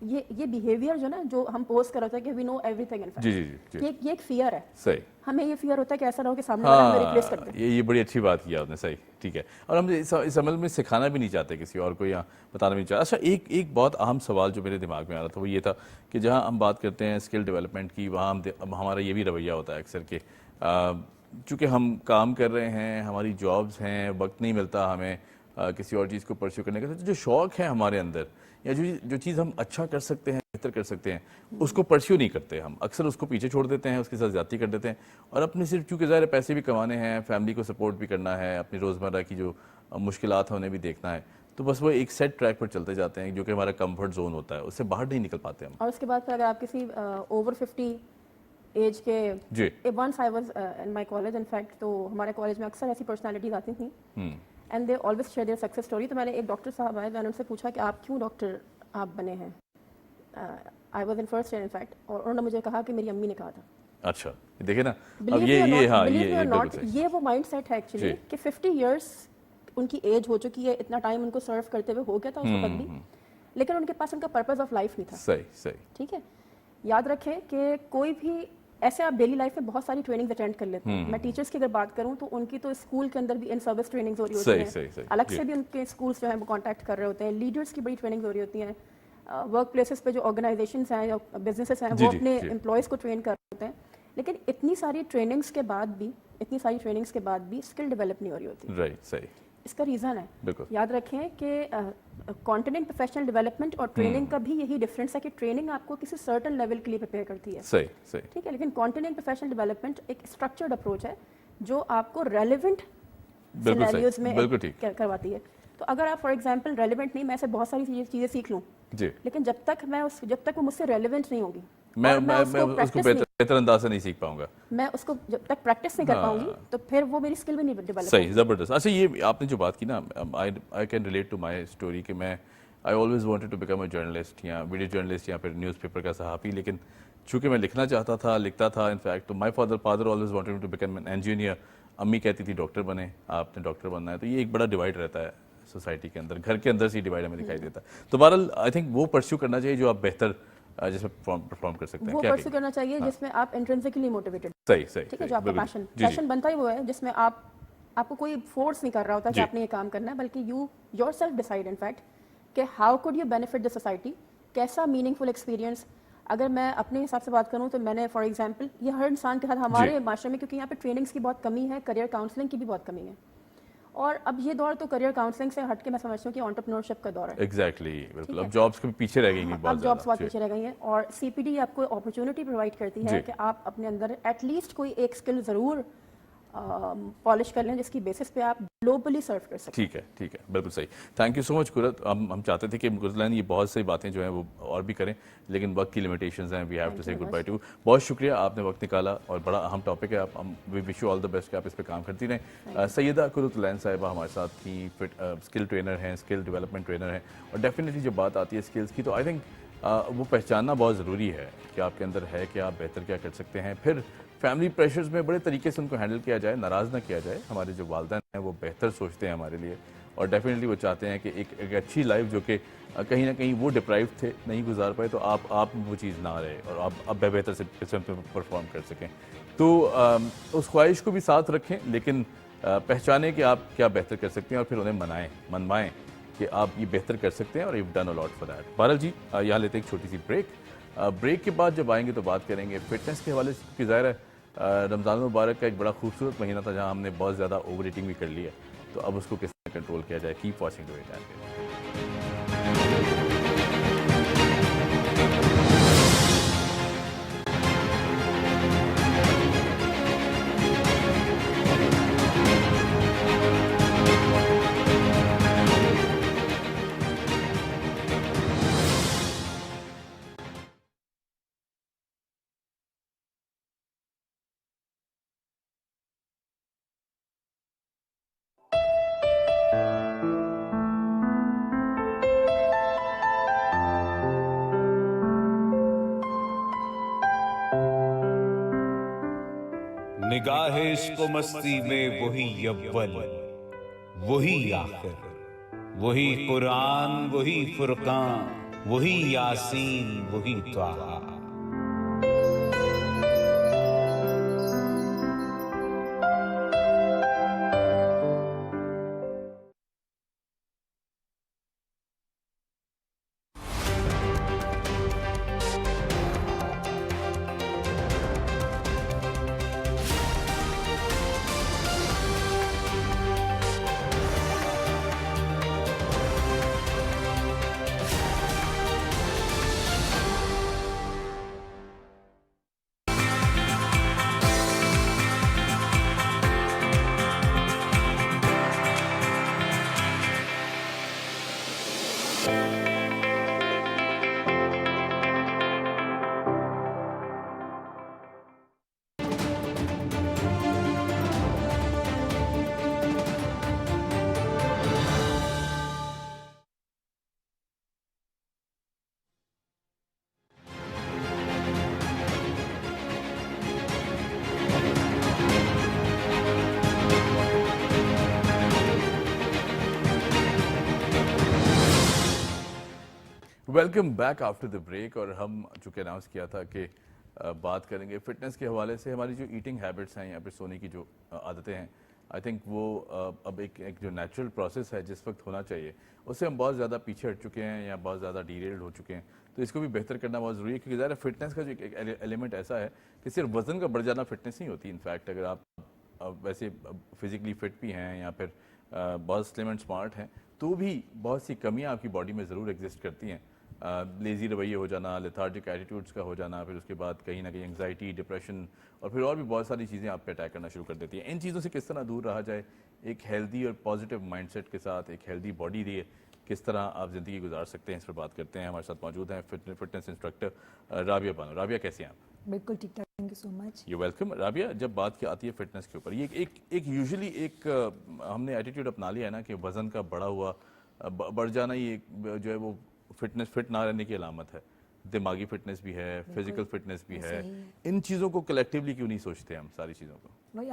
ये बिहेवियर जो ना, जो हम पोस्ट कर रहे हैं कि वी नो एवरीथिंग इन जी जी जी जी। ये एक फियर है। सही। हमें ये फियर होता है कि ऐसा ना हो कि सामने वाला हमें रिप्लेस कर दे। ये बड़ी अच्छी बात की आपने, सही, ठीक है। और हम इस अमल में सिखाना भी नहीं चाहते किसी और को, या बताना भी नहीं चाहते। अच्छा, एक बहुत अहम सवाल जो मेरे दिमाग में आ रहा था वो ये था कि जहाँ हम बात करते हैं स्किल डेवलपमेंट की, वहाँ हमारा ये भी रवैया होता है अक्सर के, चूँकि हम काम कर रहे हैं, हमारी जॉब्स हैं, वक्त नहीं मिलता हमें किसी और चीज़ को परस्यू करने का, तो जो शौक़ है हमारे अंदर या जो चीज़ हम अच्छा कर सकते हैं, बेहतर कर सकते हैं, उसको परस्यू नहीं करते हम, अक्सर उसको पीछे छोड़ देते हैं, उसके साथ ज़्यादती कर देते हैं। और अपने सिर्फ चूँकि ज़ाहिर पैसे भी कमाने हैं, फैमिली को सपोर्ट भी करना है, अपनी रोज़मर्रा की जो मुश्किलात हैं उन्हें भी देखना है, तो बस वो एक सेट ट्रैक पर चलते जाते हैं जो कि हमारा कंफर्ट जोन होता है, उससे बाहर नहीं निकल पाते हम। और उसके बाद फिर अगर आप किसी ओवर 50 एज के, जी, once I was in my college in fact, तो हमारे कॉलेज में अक्सर ऐसी पर्सनालिटीज आती थी and they always share their success story. तो मैंने एक डॉक्टर साहब आए, मैंने उनसे पूछा कि आप क्यों डॉक्टर आप बने हैं। आई was in first year in fact, और उन्होंने मुझे कहा कि मेरी अम्मी ने कहा था। अच्छा, देखिए ना, अब Believe ये me or not, हाँ, believe me or बिल्कुल not, सही। ये वो माइंडसेट है एक्चुअली जी। कि 50 इयर्स उनकी एज हो चुकी है, इतना टाइम उनको सर्व करते हुए हो गया था उस वक्त भी, लेकिन उनके पास उनका पर्पस ऑफ लाइफ नहीं था। सही सही। ठीक है, याद रखें कि कोई भी ऐसे आप डेली लाइफ में बहुत सारी ट्रेनिंग्स अटेंड कर लेते हैं। मैं टीचर्स की अगर बात करूं तो उनकी तो स्कूल के अंदर भी इन सर्विस ट्रेनिंग्स हो रही होती सही, हैं, सही, सही, अलग जी। से भी उनके स्कूल्स जो है वो कांटेक्ट कर रहे होते हैं। लीडर्स की बड़ी ट्रेनिंग्स हो रही होती हैं, वर्क प्लेसेस पे जो ऑर्गेनाइजेशंस हैं या बिजनेसेस हैं जी, वो जी, अपने जी। एम्प्लॉयज़ को ट्रेन कर रहे होते हैं। लेकिन इतनी सारी ट्रेनिंग्स के बाद भी स्किल डेवलप नहीं हो रही होती। राइट, सही, इसका रीज़न है, बिल्कुल। याद रखें कि कॉन्टिनेंट प्रोफेशनल डेवलपमेंट और ट्रेनिंग का भी यही डिफरेंस है कि ट्रेनिंग आपको किसी सर्टन लेवल के लिए प्रिपेयर करती है। सही सही। ठीक है, लेकिन कॉन्टिनेंट प्रोफेशनल डेवलपमेंट एक स्ट्रक्चर्ड अप्रोच है जो आपको रेलेवेंट बिल्कुल सिनेरियोज सही, में बिल्कुल ठीक। करवाती है। तो अगर आप फॉर एग्जांपल रेलेवेंट नहीं, मैं ऐसे बहुत सारी चीज़ें सीख लूँ, जी, लेकिन जब तक वो मुझसे रेलेवेंट नहीं होगी, मैं और उसको practice बेहतर अंदाज से नहीं सीख पाऊंगा। मैं उसको जब तक प्रैक्टिस नहीं कर पाऊंगी तो फिर वो मेरी स्किल भी नहीं डेवलप सही, ज़बरदस्त। अच्छा, ये आपने जो बात की ना, I can relate to my story कि मैं I always wanted to become a journalist या वीडियो जर्नलिस्ट या फिर न्यूज़पेपर का सहाफ़ी, लेकिन चूंकि मैं लिखना चाहता था, लिखता था इनफैक्ट, तो my father always wanted to become an engineer. अम्मी कहती थी डॉक्टर बने, आपने डॉक्टर बनना है। तो ये एक बड़ा डिवाइड रहता है सोसाइटी के अंदर, घर के अंदर से ही डिवाइड हमें दिखाई देता है। तो बहरहाल आई थिंक वो परस्यू करना चाहिए जो आप बेहतर जिसमें परफॉर्म कर सकते हैं। वो क्या परस्यू करना चाहिए जिसमें आप इंट्रिंसिकली मोटिवेटेड, सही सही, ठीक है, सही, जो आपका बिल्कुल। पैशन बनता ही वो है जिसमें आपको कोई फोर्स नहीं कर रहा होता कि जी। आपने ये काम करना है, बल्कि यू योरसेल्फ डिसाइड इनफैक्ट कि how could you benefit the society, कैसा मीनिंगफुल एक्सपीरियंस। अगर मैं अपने हिसाब से बात करूं तो मैंने फॉर एग्जांपल, ये हर इंसान के साथ हमारे माशरे में, क्योंकि यहाँ पे ट्रेनिंग्स की बहुत कमी है, करियर काउंसलिंग की भी बहुत कमी है, और अब ये दौर तो करियर काउंसलिंग से हट के मैं समझती हूँ कि एंटरप्रेन्योरशिप का दौर है। एग्जैक्टली, बिल्कुल। अब जॉब्स के पीछे रह गई बहुत अब जॉब्स बहुत ज़्यादा। पीछे रह गई हैं, और सीपीडी आपको अपॉर्चुनिटी प्रोवाइड करती है जी। कि आप अपने अंदर एटलीस्ट कोई एक स्किल ज़रूर पॉलिश कर लें जिसकी बेसिस पे आप ग्लोबली सर्व कर सकें। ठीक है, बिल्कुल सही। Thank you so much कुरत। हम चाहते थे कि गुरलान ये बहुत सारी बातें जो हैं वो और भी करें, लेकिन वक्त की लिमिटेशंस हैं। वी हैव टू से गुड बाय टू। बहुत शुक्रिया, आपने वक्त निकाला और बड़ा अहम टॉपिक है। हम we wish you all the best कि आप इस पर काम करती रहें। सैयदा कुरतुलैन साहिबा हमारे साथ थी, स्किल ट्रेनर हैं, स्किल डेवलपमेंट ट्रेनर हैं, और डेफिनेटली जब बात आती है स्किल्स की तो आई थिंक वो पहचानना बहुत ज़रूरी है कि आपके अंदर है कि आप बेहतर क्या कर सकते हैं। फिर फैमिली प्रेशर्स में बड़े तरीके से उनको हैंडल किया जाए, नाराज़ ना किया जाए। हमारे जो वालिदैन हैं वो बेहतर सोचते हैं हमारे लिए, और डेफिनेटली वो चाहते हैं कि एक अच्छी लाइफ जो कि कहीं ना कहीं वो डिप्राइव थे, नहीं गुजार पाए, तो आप वो चीज़ ना रहे और आप अब बेहतर से किस्म पे परफॉर्म कर सकें। तो उस ख्वाहिश को भी साथ रखें, लेकिन पहचानें कि आप क्या बेहतर कर सकते हैं और फिर उन्हें मनवाएं कि आप ये बेहतर कर सकते हैं, और you done a lot for that. बहरहाल जी, यहाँ लेते हैं एक छोटी सी ब्रेक के बाद जब आएंगे तो बात करेंगे फिटनेस के हवाले से, क्योंकि ज़ाहिर है रमज़ान मुबारक का एक बड़ा खूबसूरत महीना था जहाँ हमने बहुत ज़्यादा ओवर ईटिंग भी कर ली है, तो अब उसको किस तरह कंट्रोल किया जाए। Keep watching the way. निगाहे इश्को मस्ती में वही अव्वल, वही आखिर, वही कुरान, वही फुरकान, वही यासीन, वही त्वाहा। Welcome back after the break. और हम चूँकि अनाउंस किया था कि बात करेंगे फिटनेस के हवाले से हमारी जो ईटिंग हैबिट्स हैं या फिर सोने की जो आदतें हैं, आई थिंक वो अब एक जो नेचुरल प्रोसेस है जिस वक्त होना चाहिए उससे हम बहुत ज़्यादा पीछे हट चुके हैं या बहुत ज़्यादा डीरेल्ड हो चुके हैं। तो इसको भी बेहतर करना बहुत ज़रूरी है, क्योंकि ज़्यादा फिटनेस का जो एक एलिमेंट ऐसा है कि सिर्फ वज़न का बढ़ जाना फिटनेस नहीं होती। इनफैक्ट अगर आप वैसे फिज़िकली फिट भी हैं या फिर बहुत स्लिम एंड स्मार्ट हैं तो भी बहुत सी कमियाँ आपकी बॉडी में ज़रूर एग्जिस्ट करती हैं। लेज़ी रवैये हो जाना, लेथार्जिक एटीट्यूड्स का हो जाना, फिर उसके बाद कहीं ना कहीं एंग्जाइटी, डिप्रेशन और फिर और भी बहुत सारी चीज़ें आप पे अटैक करना शुरू कर देती हैं। इन चीज़ों से किस तरह दूर रहा जाए, एक हेल्दी और पॉजिटिव माइंडसेट के साथ एक हेल्दी बॉडी लिए किस तरह आप ज़िंदगी गुजार सकते हैं, इस पर बात करते हैं। हमारे साथ मौजूद हैं फिटनेस इंस्ट्रक्टर राबिया बानो। राबिया, कैसे हैं आप? बिल्कुल ठीक ठाक, thank you so much. You welcome. Rabia, जब बात की आती है फिटनेस के ऊपर, ये एक यूजुअली एक हमने एटीट्यूड अपना लिया है ना कि वज़न का बढ़ा हुआ बढ़ जाना ही एक जो है वो फिटनेस फिट ना रहने की अलामत है। दिमागी फिटनेस भी है, फिजिकल फिटनेस भी है। इन चीज़ों को कलेक्टिवली क्यों नहीं सोचते हम सारी चीज़ों को? भाई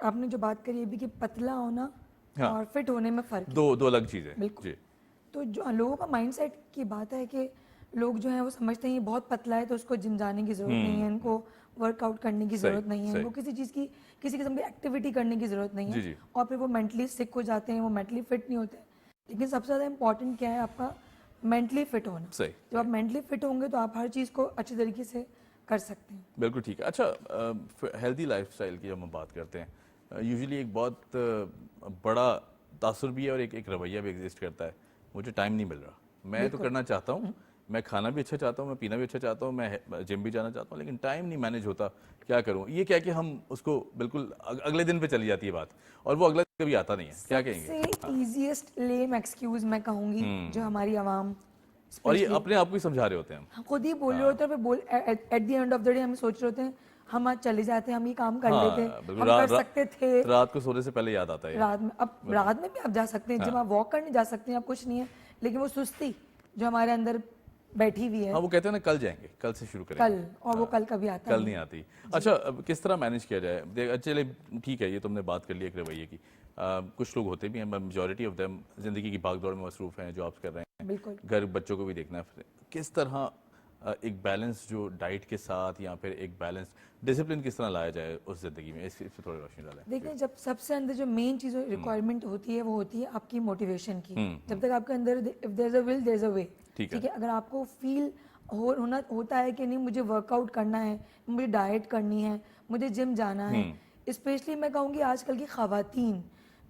आपने जो बात करी अभी कि पतला होना हाँ। और फिट होने में फर्क है। दो अलग चीज़ें। बिल्कुल। जी। तो जो लोगों का माइंडसेट की बात है कि लोग जो है वो समझते हैं ये बहुत पतला है तो उसको जिम जाने की जरूरत नहीं है, इनको वर्कआउट करने की जरूरत नहीं है, इनको किसी चीज़ की किसी किस्म की एक्टिविटी करने की जरूरत नहीं है, और फिर वो मेंटली सिक हो जाते हैं, वो मेंटली फिट नहीं होते। लेकिन सबसे ज़्यादा इंपॉर्टेंट क्या है, आपका मेंटली फिट होना। सही। जब आप मेंटली फिट होंगे तो आप हर चीज़ को अच्छी तरीके से कर सकते हैं। बिल्कुल ठीक है। अच्छा, हेल्दी लाइफस्टाइल की जब हम बात करते हैं, यूजुअली एक बहुत बड़ा तासुर भी है और एक रवैया भी एग्जिस्ट करता है, मुझे टाइम नहीं मिल रहा। मैं तो करना चाहता हूँ, मैं खाना भी अच्छा चाहता हूँ, मैं पीना भी अच्छा चाहता हूँ, मैं जिम भी जाना चाहता हूँ, लेकिन टाइम नहीं मैनेज होता। क्या करूँ? ये क्या कि हम उसको बिल्कुल अगले दिन पे चली जाती है बात, और वो अगला दिन कभी आता नहीं है। क्या कहेंगे? सबसे इजीएस्ट लेम एक्सक्यूज मैं कहूंगी जो हमारी आवाम, और ये अपने आप को ही समझा रहे होते हैं हम खुद ही बोल रहे होते हैं, बोल at the end of the day हम सोच रहे होते हैं हम आज चले जाते हैं, हम ये काम कर लेते हैं, हम कर सकते थे। रात को सोने से पहले याद आता है। रात में, अब रात में भी आप जा सकते हैं, जब आप वॉक करने जा सकते हैं, आप कुछ नहीं है, लेकिन वो सुस्ती जो हमारे अंदर बैठी हुई है। हाँ, वो कहते हैं ना कल जाएंगे, कल से शुरू करेंगे, कल, और वो कल कभी आता कल नहीं आती। अच्छा, अब किस तरह मैनेज किया जाए? चले ठीक है, ये तुमने बात कर ली एक रवैये की। कुछ लोग होते भी हैं, मेजॉरिटी ऑफ देम जिंदगी की भागदौड़ में मसरूफ हैं, जॉब्स कर रहे हैं, बिल्कुल, घर बच्चों को भी देखना है। किस तरह एक बैलेंस जो डाइट के साथ या फिर एक बैलेंस डिसिप्लिन किस तरह लाया जाए उस जिंदगी में, इस पे थोड़ी रोशनी डालें। देखिए, जब सबसे अंदर जो मेन चीज रिक्वायरमेंट होती है वो होती है आपकी मोटिवेशन की। जब तक आपके अंदर if there is a will there is a way, ठीक है। अगर आपको फील होता है कि नहीं मुझे वर्कआउट करना है, मुझे डाइट करनी है, मुझे जिम जाना है, स्पेशली मैं कहूँगी आजकल की खवातीन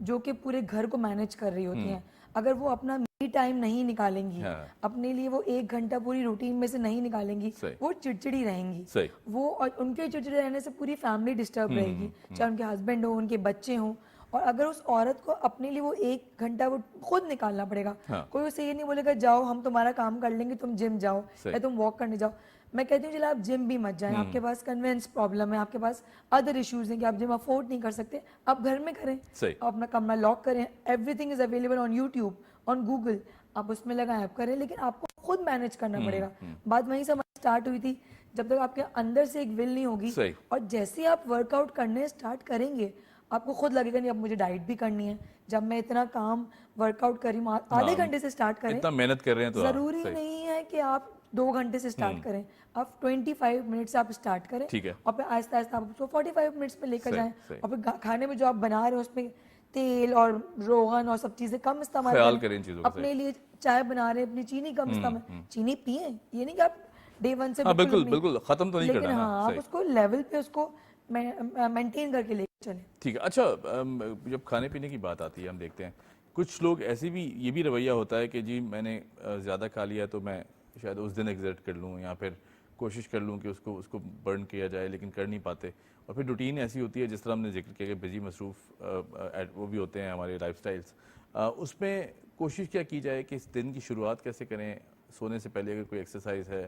जो कि पूरे घर को मैनेज कर रही होती हैं, अगर वो अपना मी टाइम नहीं निकालेंगी, अपने लिए वो 1 घंटा पूरी रूटीन में से नहीं निकालेंगी, वो चिड़चिड़ी रहेंगी, वो और उनके चिड़चिड़े रहने से पूरी फैमिली डिस्टर्ब रहेगी, चाहे उनके हस्बैंड हो, उनके बच्चे हों। और अगर उस औरत को अपने लिए वो 1 घंटा वो खुद निकालना पड़ेगा, कोई उसे ये नहीं बोलेगा जाओ हम तुम्हारा काम कर लेंगे, तुम जिम जाओ या तुम वॉक करने जाओ। मैं कहती हूँ चलो आप जिम भी मत जाएं, आपके पास कन्वेंस प्रॉब्लम है, आपके पास अदर इश्यूज हैं कि आप जिम अफोर्ड नहीं कर सकते, आप घर में करें, आप अपना कमरा लॉक करें, everything is available on YouTube, on Google, आप उसमें लगाएं, आप करें, लेकिन आपको खुद मैनेज करना पड़ेगा। बात वहीं से स्टार्ट हुई थी जब तक आपके अंदर से एक विल नहीं होगी। सही। और जैसे ही आप वर्कआउट करने स्टार्ट करेंगे आपको खुद लगेगा नहीं अब मुझे डाइट भी करनी है। जब मैं इतना काम वर्कआउट कर रही हूँ, आधे घंटे से स्टार्ट करें, इतना मेहनत कर रहे हैं तो जरूरी नहीं है कि आप 2 घंटे से स्टार्ट करें, आप 25 मिनट से आप स्टार्ट करें। ठीक है। और फिर आहिस्ता आहिस्ता आप उसको 45 मिनट्स पे लेकर सही, जाएं। सही। और फिर खाने में जो आप बना रहे हो उसमें तेल और रोगन और सब चीजें कम इस्तेमाल ख्याल करें इन चीजों का। अपने लिए चाय बना रहे हैं अपनी चीनी कम इस्तेमाल, चीनी पिए, ये नहीं कि आप डे 1 से हाँ, बिल्कुल अपनी- बिल्कुल खत्म तो नहीं लेकिन करना ना। हाँ आप सही। उसको लेवल पे उसको मेंटेन करके लेके चले। ठीक है। अच्छा, जब खाने पीने की बात आती है हम देखते हैं कुछ लोग ऐसे भी, ये भी रवैया होता है कि जी मैंने ज़्यादा खा लिया तो मैं शायद उस दिन एग्जर्ट कर लूँ या फिर कोशिश कर लूँ कि उसको उसको बर्न किया जाए, लेकिन कर नहीं पाते। और फिर रूटीन ऐसी होती है जिस तरह हमने जिक्र किया कि बिजी मसरूफ़ वो भी होते हैं हमारे लाइफस्टाइल्स, उसमें कोशिश क्या की जाए कि इस दिन की शुरुआत कैसे करें, सोने से पहले अगर कोई एक्सरसाइज है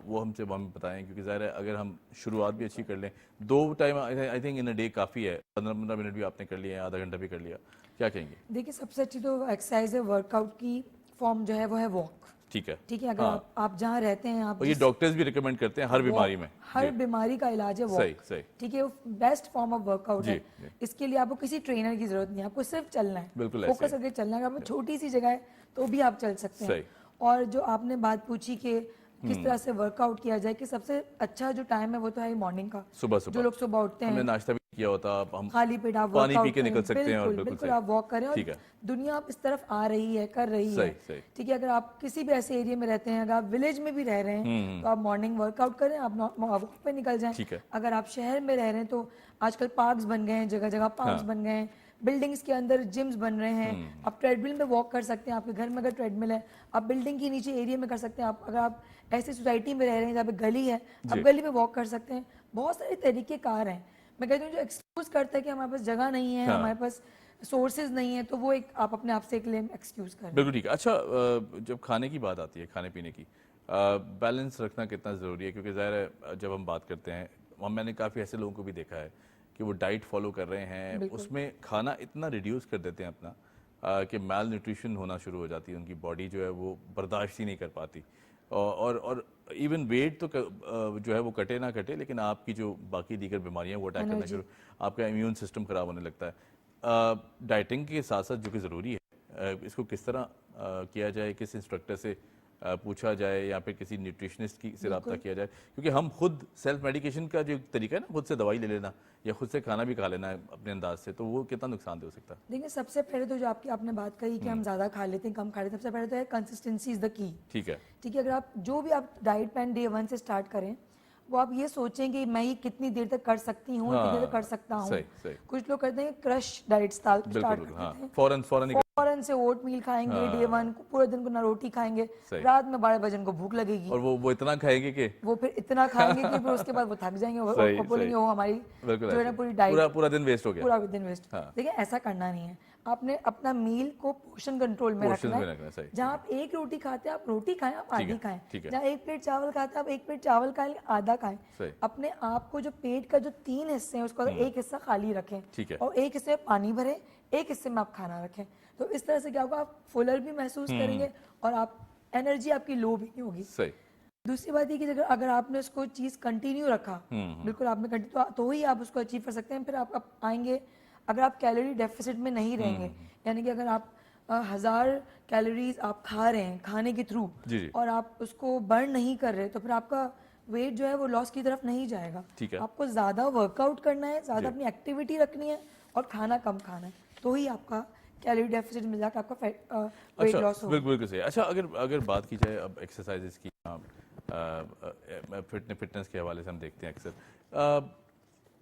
वो हमसे हमें बताएं, क्योंकि ज़ाहिर है अगर हम शुरुआत भी अच्छी कर लें, 2 time I think in a day काफ़ी है, 15-15 मिनट भी आपने कर लिया, आधा घंटा भी कर लिया, क्या कहेंगे? देखिए सबसे अच्छी तो एक्सरसाइज है, वर्कआउट की फॉर्म जो है वो है वॉक। ठीक है। ठीक है, अगर हाँ। आप जहाँ रहते हैं आप और ये डॉक्टर्स भी रिकमेंड करते हैं हर बीमारी में। हर जी। बीमारी का इलाज है सही, वॉक। सही। ठीक है, बेस्ट फॉर्म ऑफ वर्कआउट जी, है। जी। इसके लिए आपको किसी ट्रेनर की जरूरत नहीं है, आपको सिर्फ चलना है, बिल्कुल ऐसे फोकस ही। करके चलना है। अगर आपको छोटी सी जगह है तो भी आप चल सकते हैं। सही। और जो आपने बात पूछी कि किस तरह से वर्कआउट किया जाए, कि सबसे अच्छा जो टाइम है वो तो है मॉर्निंग का। सुबह जो लोग सुबह उठते हमने हैं नाश्ता भी किया होता, हम खाली पेट आप पानी पी वर्कआउट के निकल करें, सकते हैं और बिल्कुल बिल्कुल आप वॉक करें। और ठीक है। दुनिया आप इस तरफ आ रही है, कर रही सही, है। सही। ठीक है, अगर आप किसी भी ऐसे एरिया में रहते हैं, अगर आप विलेज में भी रह रहे हैं तो आप मॉर्निंग वर्कआउट करें, आप वॉक पे निकल जाएं। ठीक है। अगर आप शहर में रह रहे हैं तो आजकल पार्क्स बन गए हैं, जगह जगह पार्क्स बन गए हैं, बिल्डिंग्स के अंदर जिम्स बन रहे हैं। आप ट्रेडमिल में वॉक कर सकते हैं, आपके घर में अगर ट्रेडमिल है आप बिल्डिंग के नीचे एरिया में कर सकते हैं। आप अगर आप ऐसी सोसाइटी में रह रहे हैं जहाँ पे गली है, आप गली में वॉक कर सकते हैं। बहुत सारे तरीके कार हैं। मैं कहती हूँ जो एक्सक्यूज करता है कि हमारे पास जगह नहीं है, हमारे पास सोर्सेज नहीं है, तो वो एक आप अपने आप से एक लेम एक्सक्यूज करें। बिल्कुल ठीक है। अच्छा, जब खाने की बात आती है, खाने पीने की बैलेंस रखना कितना ज़रूरी है, क्योंकि ज़ाहिर है जब हम बात करते हैं, मैंने काफ़ी ऐसे लोगों को भी देखा है कि वो डाइट फॉलो कर रहे हैं, उसमें खाना इतना रिड्यूस कर देते हैं अपना कि माल न्यूट्रिशन होना शुरू हो जाती है, उनकी बॉडी जो है वो बर्दाश्त ही नहीं कर पाती। और इवन वेट तो जो है वो कटे ना कटे, लेकिन आपकी जो बाकी दीगर बीमारियां वो अटैक करना शुरू, आपका इम्यून सिस्टम खराब होने लगता है। डाइटिंग के साथ साथ जो कि ज़रूरी है, इसको किस तरह किया जाए, किस इंस्ट्रक्टर से पूछा जाए या फिर किसी न्यूट्रिशनिस्ट की से रब्ता किया जाए, क्योंकि हम खुद सेल्फ मेडिकेशन का जो तरीका है ना, खुद से दवाई ले लेना या खुद से खाना भी खा लेना है अपने अंदाज से, तो वो कितना नुकसान दे हो सकता है? देखिए सबसे पहले तो जो आपने बात कही कि हम ज्यादा खा लेते हैं, कम खा लेते हैं, सबसे पहले तो है कंसिस्टेंसी इज द की। ठीक है। ठीक है, अगर आप जो भी आप डाइट प्लान डे 1 से स्टार्ट करें, वो आप ये सोचें कि मैं ये कितनी देर तक कर सकती हूँ, कितनी देर तक कर सकता हूँ। सही, सही। कुछ लोग करते हैं क्रश डाइट स्टार्ट कर बिल्कुल, देते हाँ, हैं, फौरन ही फौरन से ओट मील खाएंगे डे 1, पूरे दिन को ना रोटी खाएंगे, सही। रात में 12 बजे उनको भूख लगेगी, और वो इतना खाएंगे कि वो फिर इतना खाएंगे कि फिर उसके बाद वो थक जाएंगे और सही, बोलेंगे सही। वो हमारी बिल्कुल जो है ना ऐसे। पूरी डाइट पूरा दिन वेस्ट हो गया। पूरा दिन वेस्ट। हाँ। देखिए ऐसा करना नहीं है, आपने अपना मील को पोर्शन कंट्रोल में पोर्शंस रखना में रखना है, है। सही। जहाँ आप एक रोटी खाते हैं आप रोटी खाएं, आप ठीक आधी है, खाएं। ठीक है। जहाँ एक प्लेट चावल खाते हैं आप एक प्लेट चावल खाएं, आधा खाएं। सही। अपने आप को जो पेट का जो 3 हिस्से हैं उसको एक हिस्सा खाली रखें, ठीक है। और एक हिस्से में पानी भरें, एक हिस्से में आप खाना रखें। तो इस तरह से क्या होगा, आप फुलर भी महसूस करेंगे और आप एनर्जी आपकी लो भी नहीं होगी। सही। दूसरी बात ये कि अगर आपने उसको चीज कंटिन्यू रखा, बिल्कुल आपने कंटिन्यू, तो ही आप उसको अचीव कर सकते हैं। फिर आप आएंगे, अगर आप कैलोरी डेफिसिट में नहीं रहेंगे, यानी कि अगर आप 1000 कैलोरीज आप खा रहे हैं खाने के थ्रू जी, जी। और आप उसको बर्न नहीं कर रहे, तो फिर आपका वेट जो है वो लॉस की तरफ नहीं जाएगा। ठीक है। आपको ज्यादा वर्कआउट करना है, ज्यादा अपनी एक्टिविटी रखनी है और खाना कम खाना है, तो ही आपका कैलोरी डेफिसिट में जाकर आपका वेट लॉस होगा। बिल्कुल सही। अच्छा, अगर बात की जाए अब एक्सरसाइजेस की, फिटनेस के हवाले से हम देखते हैं अक्सर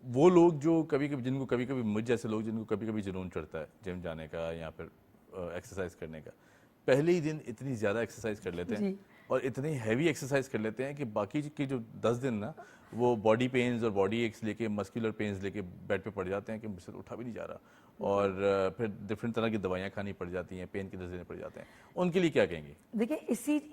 वो लोग जो जिनको कभी कभी मुझ जैसे लोग जिनको कभी कभी जुनून चढ़ता है जिम जाने का या फिर एक्सरसाइज करने का, पहले ही दिन इतनी ज़्यादा एक्सरसाइज कर लेते हैं और इतनी हैवी एक्सरसाइज कर लेते हैं कि बाकी की जो 10 दिन ना वो बॉडी पेन्स और बॉडी एक्स लेके, मस्कुलर पेन्स लेके बेड पे पड़ जाते हैं कि मुझसे उठा भी नहीं जा रहा, और फिर डिफरेंट तरह की दवाइयाँ खानी पड़ जाती हैं, पेन किलर्स देने पड़ जाते हैं। उनके लिए क्या कहेंगे? देखिए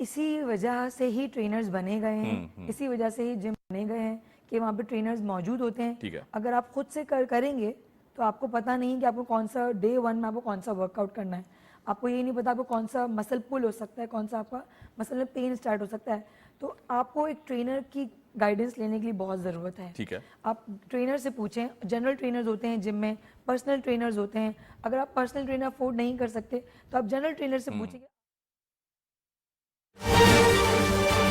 इसी वजह से ही ट्रेनर्स बने गए हैं, इसी वजह से ही जिम बने गए हैं कि वहाँ पे ट्रेनर्स मौजूद होते हैं। ठीक है। अगर आप खुद से करेंगे तो आपको पता नहीं कि आपको कौन सा डे 1 में आपको कौन सा वर्कआउट करना है। आपको ये नहीं पता आपको कौन सा मसल पुल हो सकता है, कौन सा आपका मसल में पेन स्टार्ट हो सकता है। तो आपको एक ट्रेनर की गाइडेंस लेने के लिए बहुत ज़रूरत है। ठीक है, आप ट्रेनर से पूछें, जनरल ट्रेनर्स होते हैं जिम में, पर्सनल ट्रेनर्स होते हैं। अगर आप पर्सनल ट्रेनर अफोर्ड नहीं कर सकते तो आप जनरल ट्रेनर से पूछें।